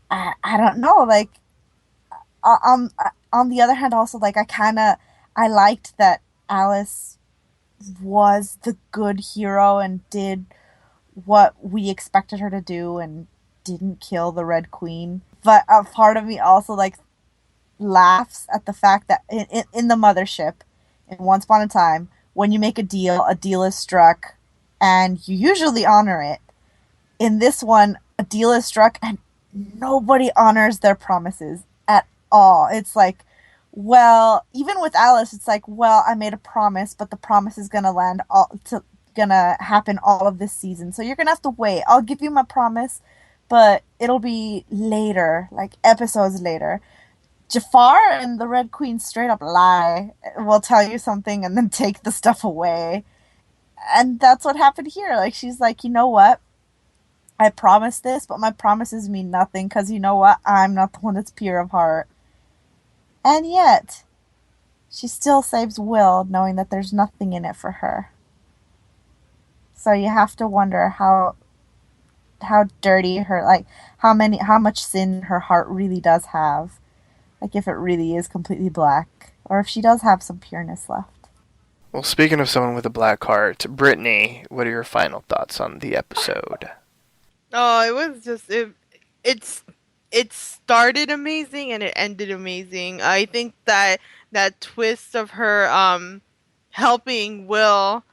S8: I don't know, like, on the other hand, also, like, I liked that Alice was the good hero and did what we expected her to do and didn't kill the Red Queen. But a part of me also, like, laughs at the fact that in the mothership, in Once Upon a Time, when you make a deal is struck, and you usually honor it. In this one, a deal is struck, and nobody honors their promises at all. It's like, well, even with Alice, it's like, well, I made a promise, but the promise is gonna happen all of this season, so you're gonna have to wait. I'll give you my promise, but it'll be later, like episodes later. Jafar and the Red Queen straight up lie. Will tell you something and then take the stuff away. And that's what happened here. Like, she's like, you know what? I promised this, but my promises mean nothing, because you know what? I'm not the one that's pure of heart. And yet, she still saves Will, knowing that there's nothing in it for her. So you have to wonder how dirty her, like, how much sin her heart really does have. Like, if it really is completely black, or if she does have some pureness left.
S2: Well, speaking of someone with a black heart, Brittany, what are your final thoughts on the episode?
S3: Oh, it was just it started amazing and it ended amazing. I think that twist of her helping Will,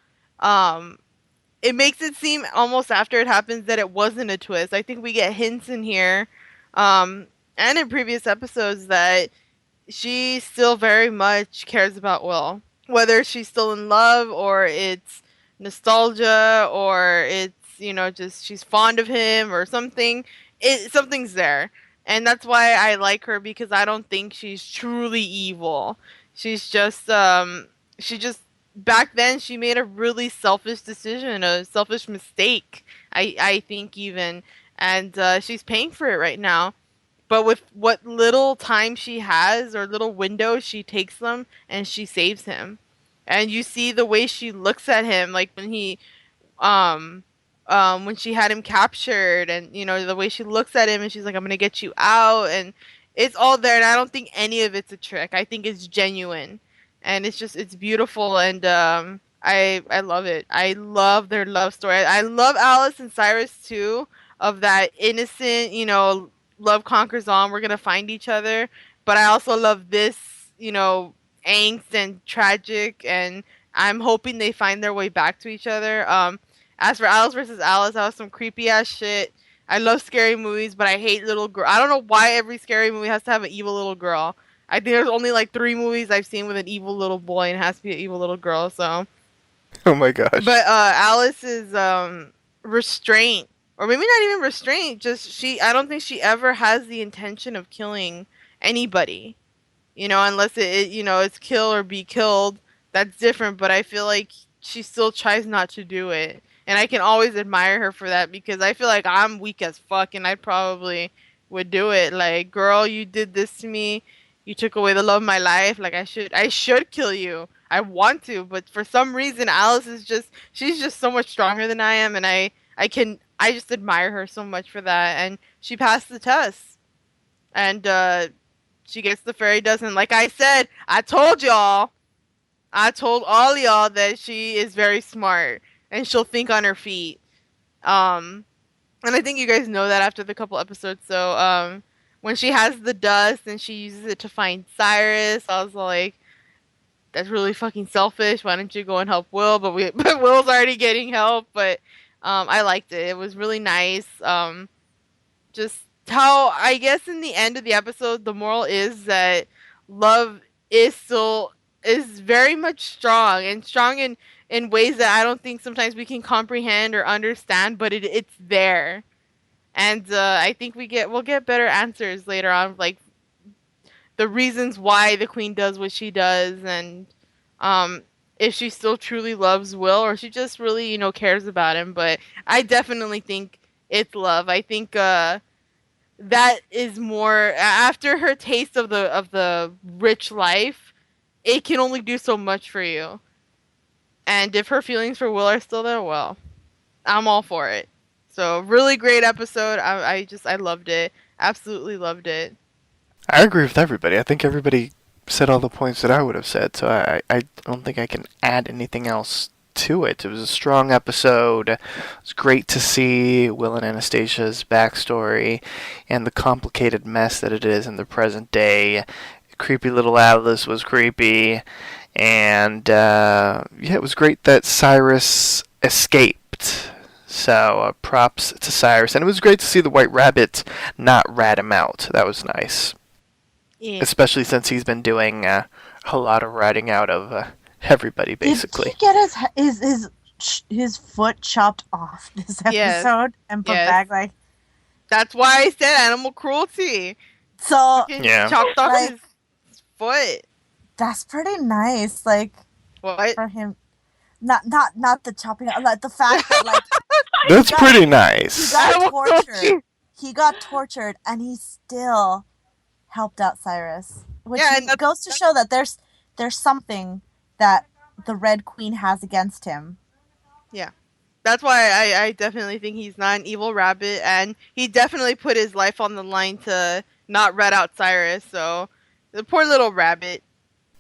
S3: it makes it seem almost after it happens that it wasn't a twist. I think we get hints in here, and in previous episodes, that she still very much cares about Will. Whether she's still in love, or it's nostalgia, or it's just she's fond of him or something. Something's there. And that's why I like her, because I don't think she's truly evil. She's just she just back then she made a really selfish decision, a selfish mistake. I think even, and she's paying for it right now. But with what little time she has or little window, she takes them and she saves him. And you see the way she looks at him, like um when she had him captured, and the way she looks at him and she's like, I'm gonna get you out, and it's all there, and I don't think any of it's a trick. I think it's genuine, and it's beautiful, and I love it. I love their love story. I love Alice and Cyrus too, of that innocent, love conquers all, we're gonna find each other. But I also love this, angst and tragic, and I'm hoping they find their way back to each other. As for Alice versus Alice, that was some creepy ass shit. I love scary movies, but I hate little girl. I don't know why every scary movie has to have an evil little girl. I think there's only like 3 movies I've seen with an evil little boy, and it has to be an evil little girl. So.
S2: Oh my gosh.
S3: But Alice's restraint, or maybe not even restraint, just I don't think she ever has the intention of killing anybody. Unless it's kill or be killed. That's different, but I feel like she still tries not to do it. And I can always admire her for that, because I feel like I'm weak as fuck and I probably would do it. Like, girl, you did this to me. You took away the love of my life. Like, I should kill you. I want to, but for some reason Alice she's just so much stronger than I am, and I just admire her so much for that. And she passed the test. And she gets the fairy dust, and like I said, I told all y'all that she is very smart and she'll think on her feet. And I think you guys know that after the couple episodes. So when she has the dust and she uses it to find Cyrus, I was like, that's really fucking selfish. Why don't you go and help Will? But Will's already getting help. But I liked it. It was really nice. Just how, I guess in the end of the episode, the moral is that love is very much strong, and strong in ways that I don't think sometimes we can comprehend or understand, but it's there. And I think we'll get better answers later on, like the reasons why the queen does what she does, and if she still truly loves Will, or she just really, cares about him. But I definitely think it's love. I think that is more after her taste of the rich life. It can only do so much for you. And if her feelings for Will are still there, well, I'm all for it. So, really great episode. I loved it. Absolutely loved it.
S2: I agree with everybody. I think everybody said all the points that I would have said, so I don't think I can add anything else to it. It was a strong episode. It was great to see Will and Anastasia's backstory and the complicated mess that it is in the present day. Creepy little Alice was creepy, and it was great that Cyrus escaped. So props to Cyrus, and it was great to see the White Rabbit not rat him out. That was nice, especially since he's been doing a lot of ratting out of everybody, basically.
S8: Did he get his foot chopped off this episode and put back? Like,
S3: that's why I said animal cruelty.
S8: So
S3: chopped off his foot.
S8: That's pretty nice. Like,
S3: what
S8: for him? Not the chopping. Like the fact that like
S2: that's pretty nice.
S8: He got tortured, and he still helped out Cyrus, which goes to show that there's something that the Red Queen has against him.
S3: Yeah. That's why I definitely think he's not an evil rabbit, and he definitely put his life on the line to not rat out Cyrus. So the poor little rabbit.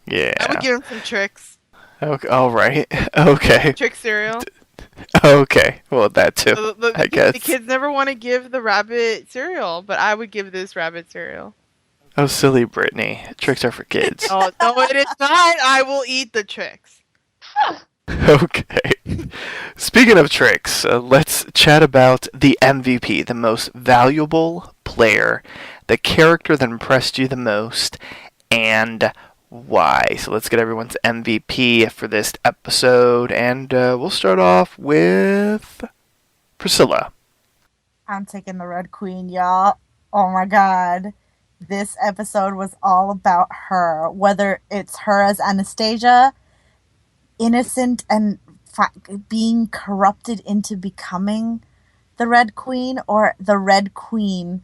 S2: Yeah.
S3: I would give him some tricks.
S2: Okay. All right. Okay.
S3: Trick cereal.
S2: Okay. Well, that too. I guess
S3: the kids never want to give the rabbit cereal, but I would give this rabbit cereal.
S2: Oh, silly Brittany. Tricks are for kids.
S3: Oh, no, it is not. I will eat the tricks.
S2: Okay. Speaking of tricks, let's chat about the MVP, the most valuable player, the character that impressed you the most, and why. So let's get everyone's MVP for this episode, and we'll start off with Priscilla.
S8: I'm taking the Red Queen, y'all. Oh my god. This episode was all about her. Whether it's her as Anastasia, innocent and being corrupted into becoming the Red Queen, or the Red Queen,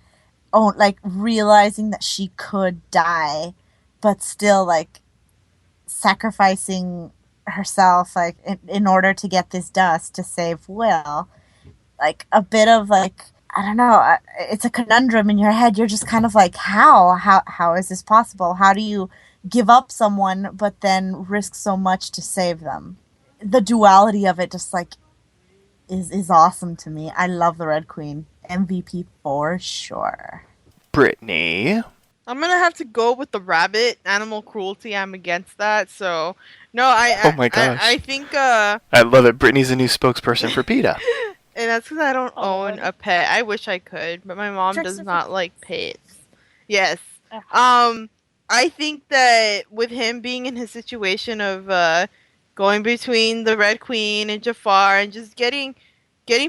S8: like realizing that she could die, but still like sacrificing herself, like in order to get this dust to save Will. Like a bit of like, I don't know, it's a conundrum in your head. You're just kind of like, how is this possible? How do you give up someone but then risk so much to save them? The duality of it just like is awesome to me. I love the Red Queen. MVP for sure.
S2: Brittany.
S3: I'm gonna have to go with the rabbit. Animal cruelty, I'm against that. So, no,
S2: Oh my gosh.
S3: I think,
S2: I love it. Brittany's a new spokesperson for PETA.
S3: and that's because I don't own a pet. I wish I could, but my mom does not like pets. Yes. I think that with him being in his situation of going between the Red Queen and Jafar and just getting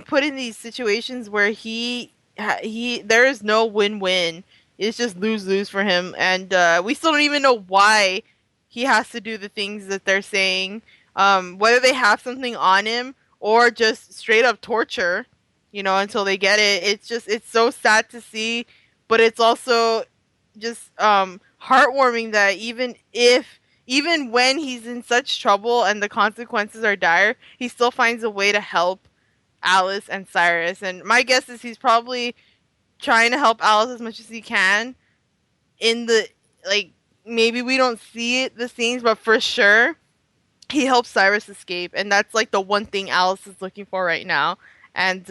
S3: put in these situations where he there is no win-win. It's just lose-lose for him, and we still don't even know why he has to do the things that they're saying. Whether they have something on him or just straight up torture, until they get it. It's so sad to see, but it's also just heartwarming that even when he's in such trouble and the consequences are dire, he still finds a way to help Alice and Cyrus. And my guess is he's probably trying to help Alice as much as he can in the, like, maybe we don't see it, the scenes, but for sure he helps Cyrus escape, and that's like the one thing Alice is looking for right now. And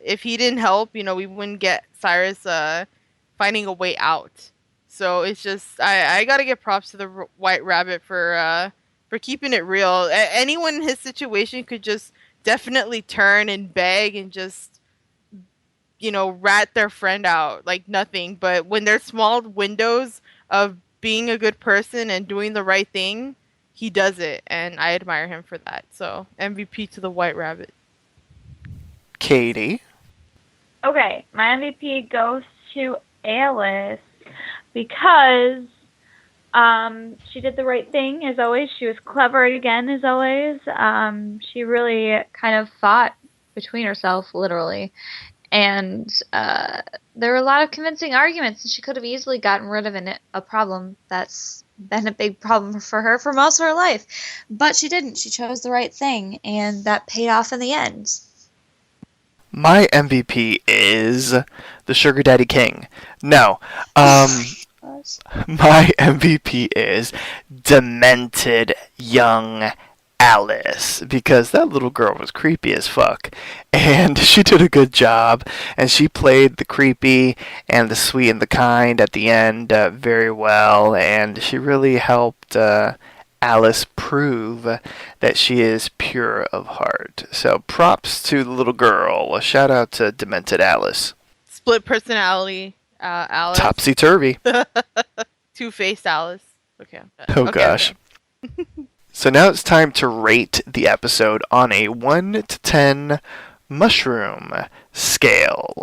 S3: if he didn't help, we wouldn't get Cyrus finding a way out. So it's just, I gotta give props to the White Rabbit for keeping it real. Anyone in his situation could just definitely turn and beg and just rat their friend out like nothing. But when there's small windows of being a good person and doing the right thing, he does it, and I admire him for that. So MVP to the White Rabbit.
S2: Katie.
S9: Okay, my MVP goes to Alice because she did the right thing as always. She was clever again as always. She really kind of fought between herself, literally. And there were a lot of convincing arguments, and she could have easily gotten rid of a problem that's been a big problem for her for most of her life. But she didn't. She chose the right thing, and that paid off in the end.
S2: My MVP is the Sugar Daddy King. No. My MVP is demented young Alice, because that little girl was creepy as fuck, and she did a good job, and she played the creepy and the sweet and the kind at the end very well, and she really helped Alice prove that she is pure of heart. So props to the little girl. A shout out to demented Alice.
S3: Split personality Alice.
S2: Topsy-turvy.
S3: Two-faced Alice. Okay.
S2: Oh gosh. So now it's time to rate the episode on a 1 to 10 mushroom scale.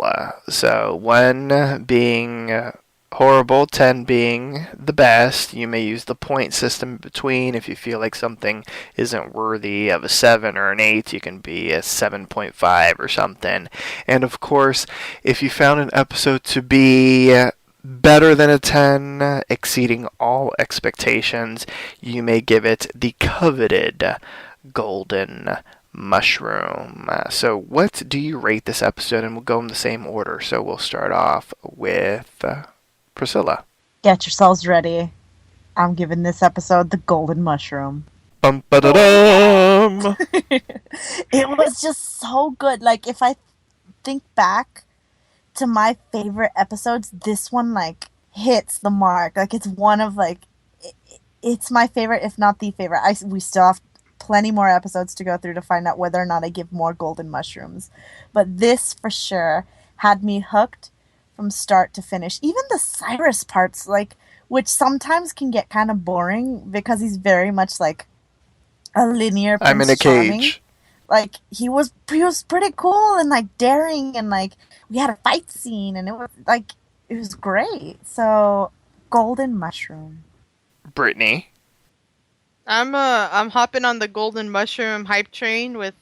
S2: So 1 being horrible, 10 being the best. You may use the point system in between. If you feel like something isn't worthy of a 7 or an 8, you can be a 7.5 or something. And of course, if you found an episode to be better than a 10, exceeding all expectations, you may give it the coveted golden mushroom. So what do you rate this episode? And we'll go in the same order. So we'll start off with Priscilla.
S8: Get yourselves ready. I'm giving this episode the golden mushroom.
S2: Bum-ba-da-dum!
S8: It was just so good. Like, if I think back to my favorite episodes, this one like hits the mark. Like, it's one of like it's my favorite, if not the favorite. We still have plenty more episodes to go through to find out whether or not I give more golden mushrooms, but this for sure had me hooked from start to finish. Even the Cyrus parts, like, which sometimes can get kind of boring because he's very much like a linear Prince
S2: I'm in a
S8: Charming.
S2: cage.
S8: like he was pretty cool and like daring, and like we had a fight scene, and it was great. So golden mushroom.
S2: Brittany.
S3: I'm hopping on the golden mushroom hype train with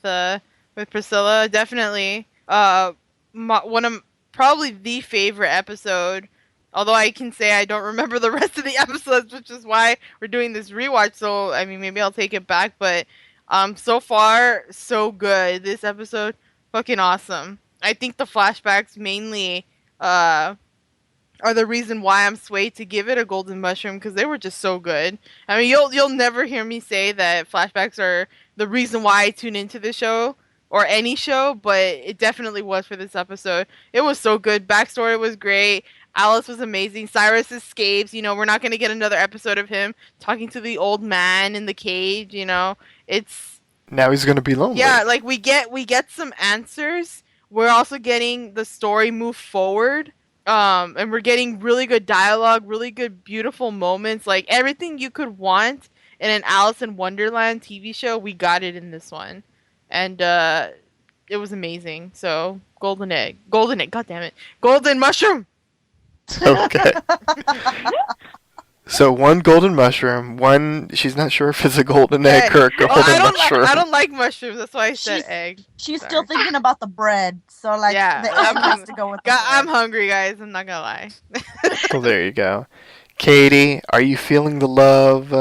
S3: Priscilla. Definitely. One of probably the favorite episode. Although I can say I don't remember the rest of the episodes, which is why we're doing this rewatch. So I mean, maybe I'll take it back. But so far so good. This episode, fucking awesome. I think the flashbacks mainly are the reason why I'm swayed to give it a golden mushroom, because they were just so good. I mean, you'll never hear me say that flashbacks are the reason why I tune into the show or any show, but it definitely was for this episode. It was so good. Backstory was great. Alice was amazing. Cyrus escapes. We're not gonna get another episode of him talking to the old man in the cage. It's
S2: Now he's gonna be lonely.
S3: yeah, like we get some answers. We're also getting the story move forward. And we're getting really good dialogue, really good, beautiful moments, like everything you could want in an Alice in Wonderland TV show. We got it in this one, and it was amazing. So golden egg, god damn it, golden mushroom.
S2: Okay. So one golden mushroom, one she's not sure if it's a golden egg or a golden mushroom.
S3: I don't like mushrooms. That's why I said egg.
S8: She's
S3: Sorry.
S8: still thinking about the bread, so like
S3: Yeah,
S8: the egg has to go with the bread.
S3: I'm hungry, guys. I'm not gonna lie.
S2: Well, there you go. Katie, are you feeling the love?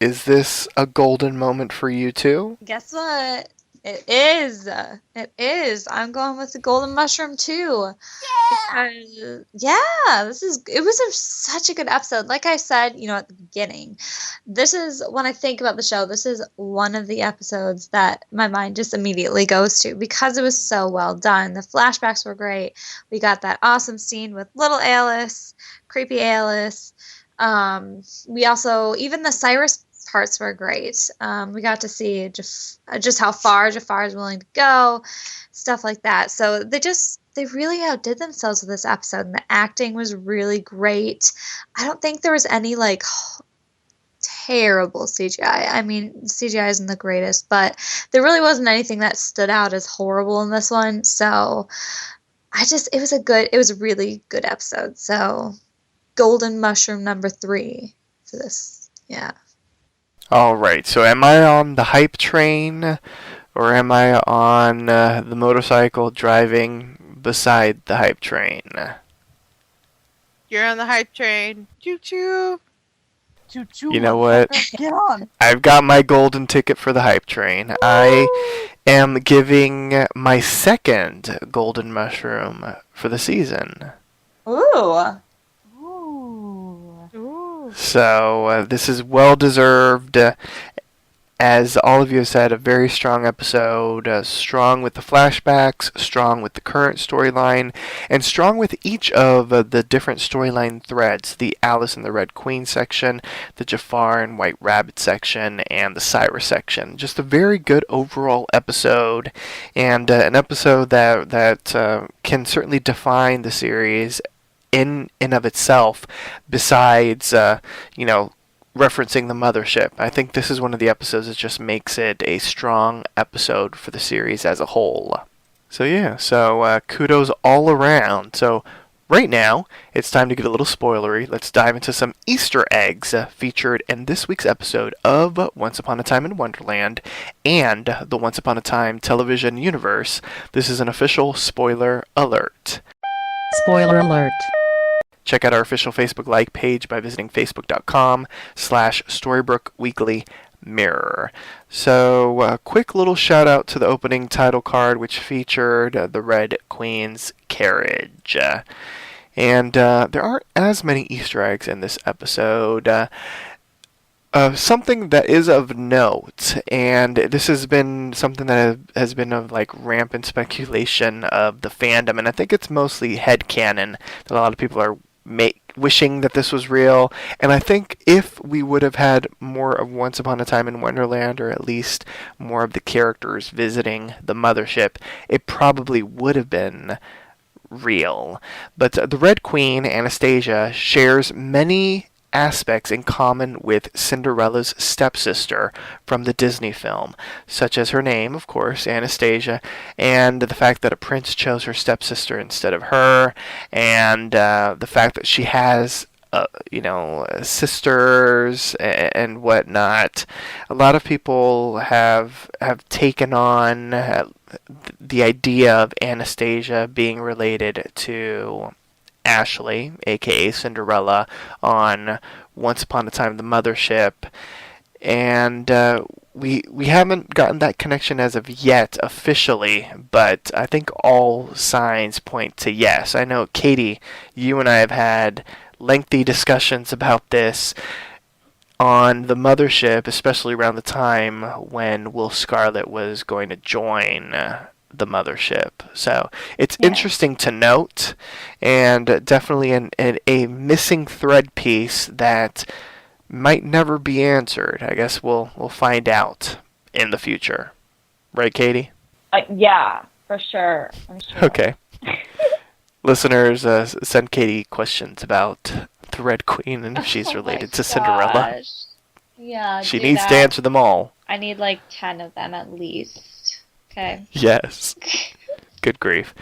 S2: Is this a golden moment for you too?
S6: Guess what? It is. It is. I'm going with the golden mushroom too. Because, it was such a good episode. Like I said, at the beginning, this is, when I think about the show, this is one of the episodes that my mind just immediately goes to because it was so well done. The flashbacks were great. We got that awesome scene with little Alice, creepy Alice. We also, even the Cyrus parts were great. We got to see just how far Jafar is willing to go, stuff like that. So they really outdid themselves with this episode, and the acting was really great. I don't think there was any terrible CGI. I mean, CGI isn't the greatest, but there really wasn't anything that stood out as horrible in this one. So it was a really good episode. So golden mushroom number 3 for this. Yeah.
S2: All right. So am I on the hype train, or am I on the motorcycle driving beside the hype train?
S3: You're on the hype train. Choo choo.
S8: Choo choo.
S2: You know what?
S8: Get on.
S2: I've got my golden ticket for the hype train. I am giving my second golden mushroom for the season.
S6: Ooh.
S2: So this is well deserved. As all of you have said, a very strong episode, strong with the flashbacks, strong with the current storyline, and strong with each of the different storyline threads, the Alice and the Red Queen section, the Jafar and White Rabbit section, and the Cyrus section. Just a very good overall episode, and an episode that can certainly define the series in and of itself, besides referencing the mothership. I think this is one of the episodes that just makes it a strong episode for the series as a whole. So kudos all around. So right now, it's time to get a little spoilery. Let's dive into some Easter eggs featured in this week's episode of Once Upon a Time in Wonderland and the Once Upon a Time television universe. This is an official spoiler alert.
S10: Spoiler alert.
S2: Check out our official Facebook like page by visiting facebook.com/Storybrooke Weekly Mirror. So, a quick little shout out to the opening title card, which featured the Red Queen's carriage. And there aren't as many Easter eggs in this episode. Something that is of note, and this has been something that has been of rampant speculation of the fandom, and I think it's mostly headcanon that a lot of people are wishing that this was real. And I think if we would have had more of Once Upon a Time in Wonderland, or at least more of the characters visiting the mothership, it probably would have been real. But the Red Queen, Anastasia, shares many aspects in common with Cinderella's stepsister from the Disney film, such as her name, of course, Anastasia, and the fact that a prince chose her stepsister instead of her, and the fact that she has sisters and whatnot. A lot of people have taken on the idea of Anastasia being related to Ashley, aka Cinderella, on Once Upon a Time the Mothership, and we haven't gotten that connection as of yet officially, but I think all signs point to yes. I know, Katie, you and I have had lengthy discussions about this on the Mothership, especially around the time when Will Scarlet was going to join the Mothership. So it's interesting to note, and definitely a missing thread piece that might never be answered. I guess we'll find out in the future. Right, Katie?
S9: Yeah, for sure. I'm sure.
S2: Okay. Listeners, send Katie questions about the Red Queen and if she's related to Cinderella.
S6: Yeah,
S2: she needs to answer them all.
S6: I need like 10 of them at least. Okay.
S2: Yes. Good grief.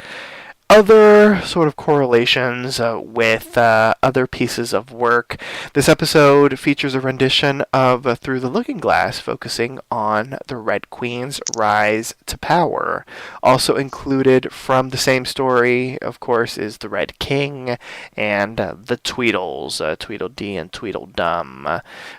S2: Other sort of correlations with other pieces of work. This episode features a rendition of Through the Looking Glass, focusing on the Red Queen's rise to power. Also included from the same story, of course, is the Red King and the Tweedles, Tweedledee and Tweedledum.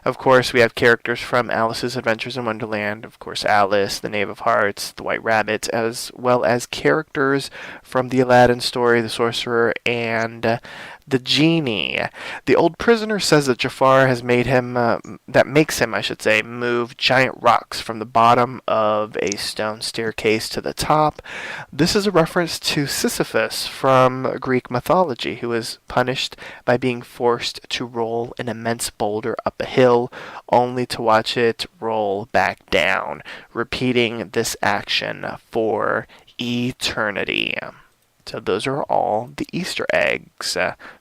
S2: Of course, we have characters from Alice's Adventures in Wonderland, of course, Alice, the Knave of Hearts, the White Rabbit, as well as characters from the Aladdin story, the Sorcerer, and the Genie. The old prisoner says that Jafar has made him, move giant rocks from the bottom of a stone staircase to the top. This is a reference to Sisyphus from Greek mythology, who was punished by being forced to roll an immense boulder up a hill, only to watch it roll back down, repeating this action for eternity. So those are all the Easter eggs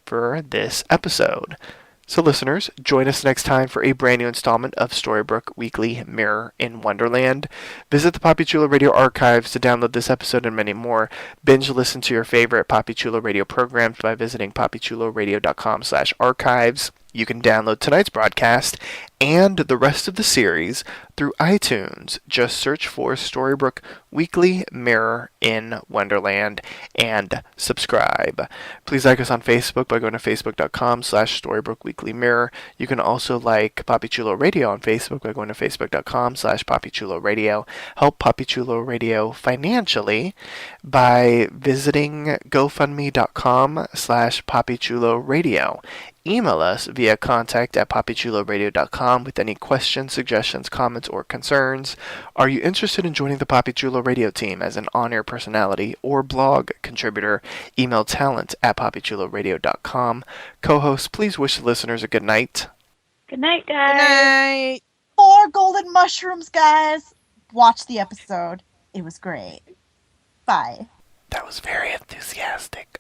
S2: for this episode. So listeners, join us next time for a brand new installment of Storybrooke Weekly Mirror in Wonderland. Visit the Papi Chulo Radio archives to download this episode and many more. Binge listen to your favorite Papi Chulo Radio programs by visiting papichuloradio.com/archives. You can download tonight's broadcast and the rest of the series through iTunes. Just search for Storybrooke Weekly Mirror in Wonderland and subscribe. Please like us on Facebook by going to facebook.com/Storybrooke Weekly Mirror. You can also like Papi Chulo Radio on Facebook by going to facebook.com/Papi Chulo Radio. Help Papi Chulo Radio financially by visiting gofundme.com/Papi Chulo Radio. Email us via contact@papichuloradio.com with any questions, suggestions, comments, or concerns. Are you interested in joining the Papi Chulo Radio team as an on-air personality or blog contributor? Email talent@papichuloradio.com. Co-hosts, please wish the listeners a good night.
S9: Good night, guys.
S3: Good night.
S8: 4 golden mushrooms, guys. Watch the episode. It was great. Bye.
S2: That was very enthusiastic.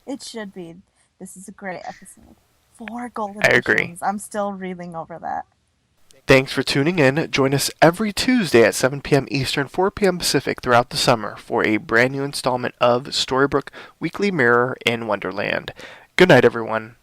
S8: It should be. This is a great episode. 4 golden
S2: I agree.
S8: mushrooms. I'm still reeling over that.
S2: Thanks for tuning in. Join us every Tuesday at 7 p.m. Eastern, 4 p.m. Pacific throughout the summer for a brand new installment of Storybrooke Weekly Mirror in Wonderland. Good night, everyone.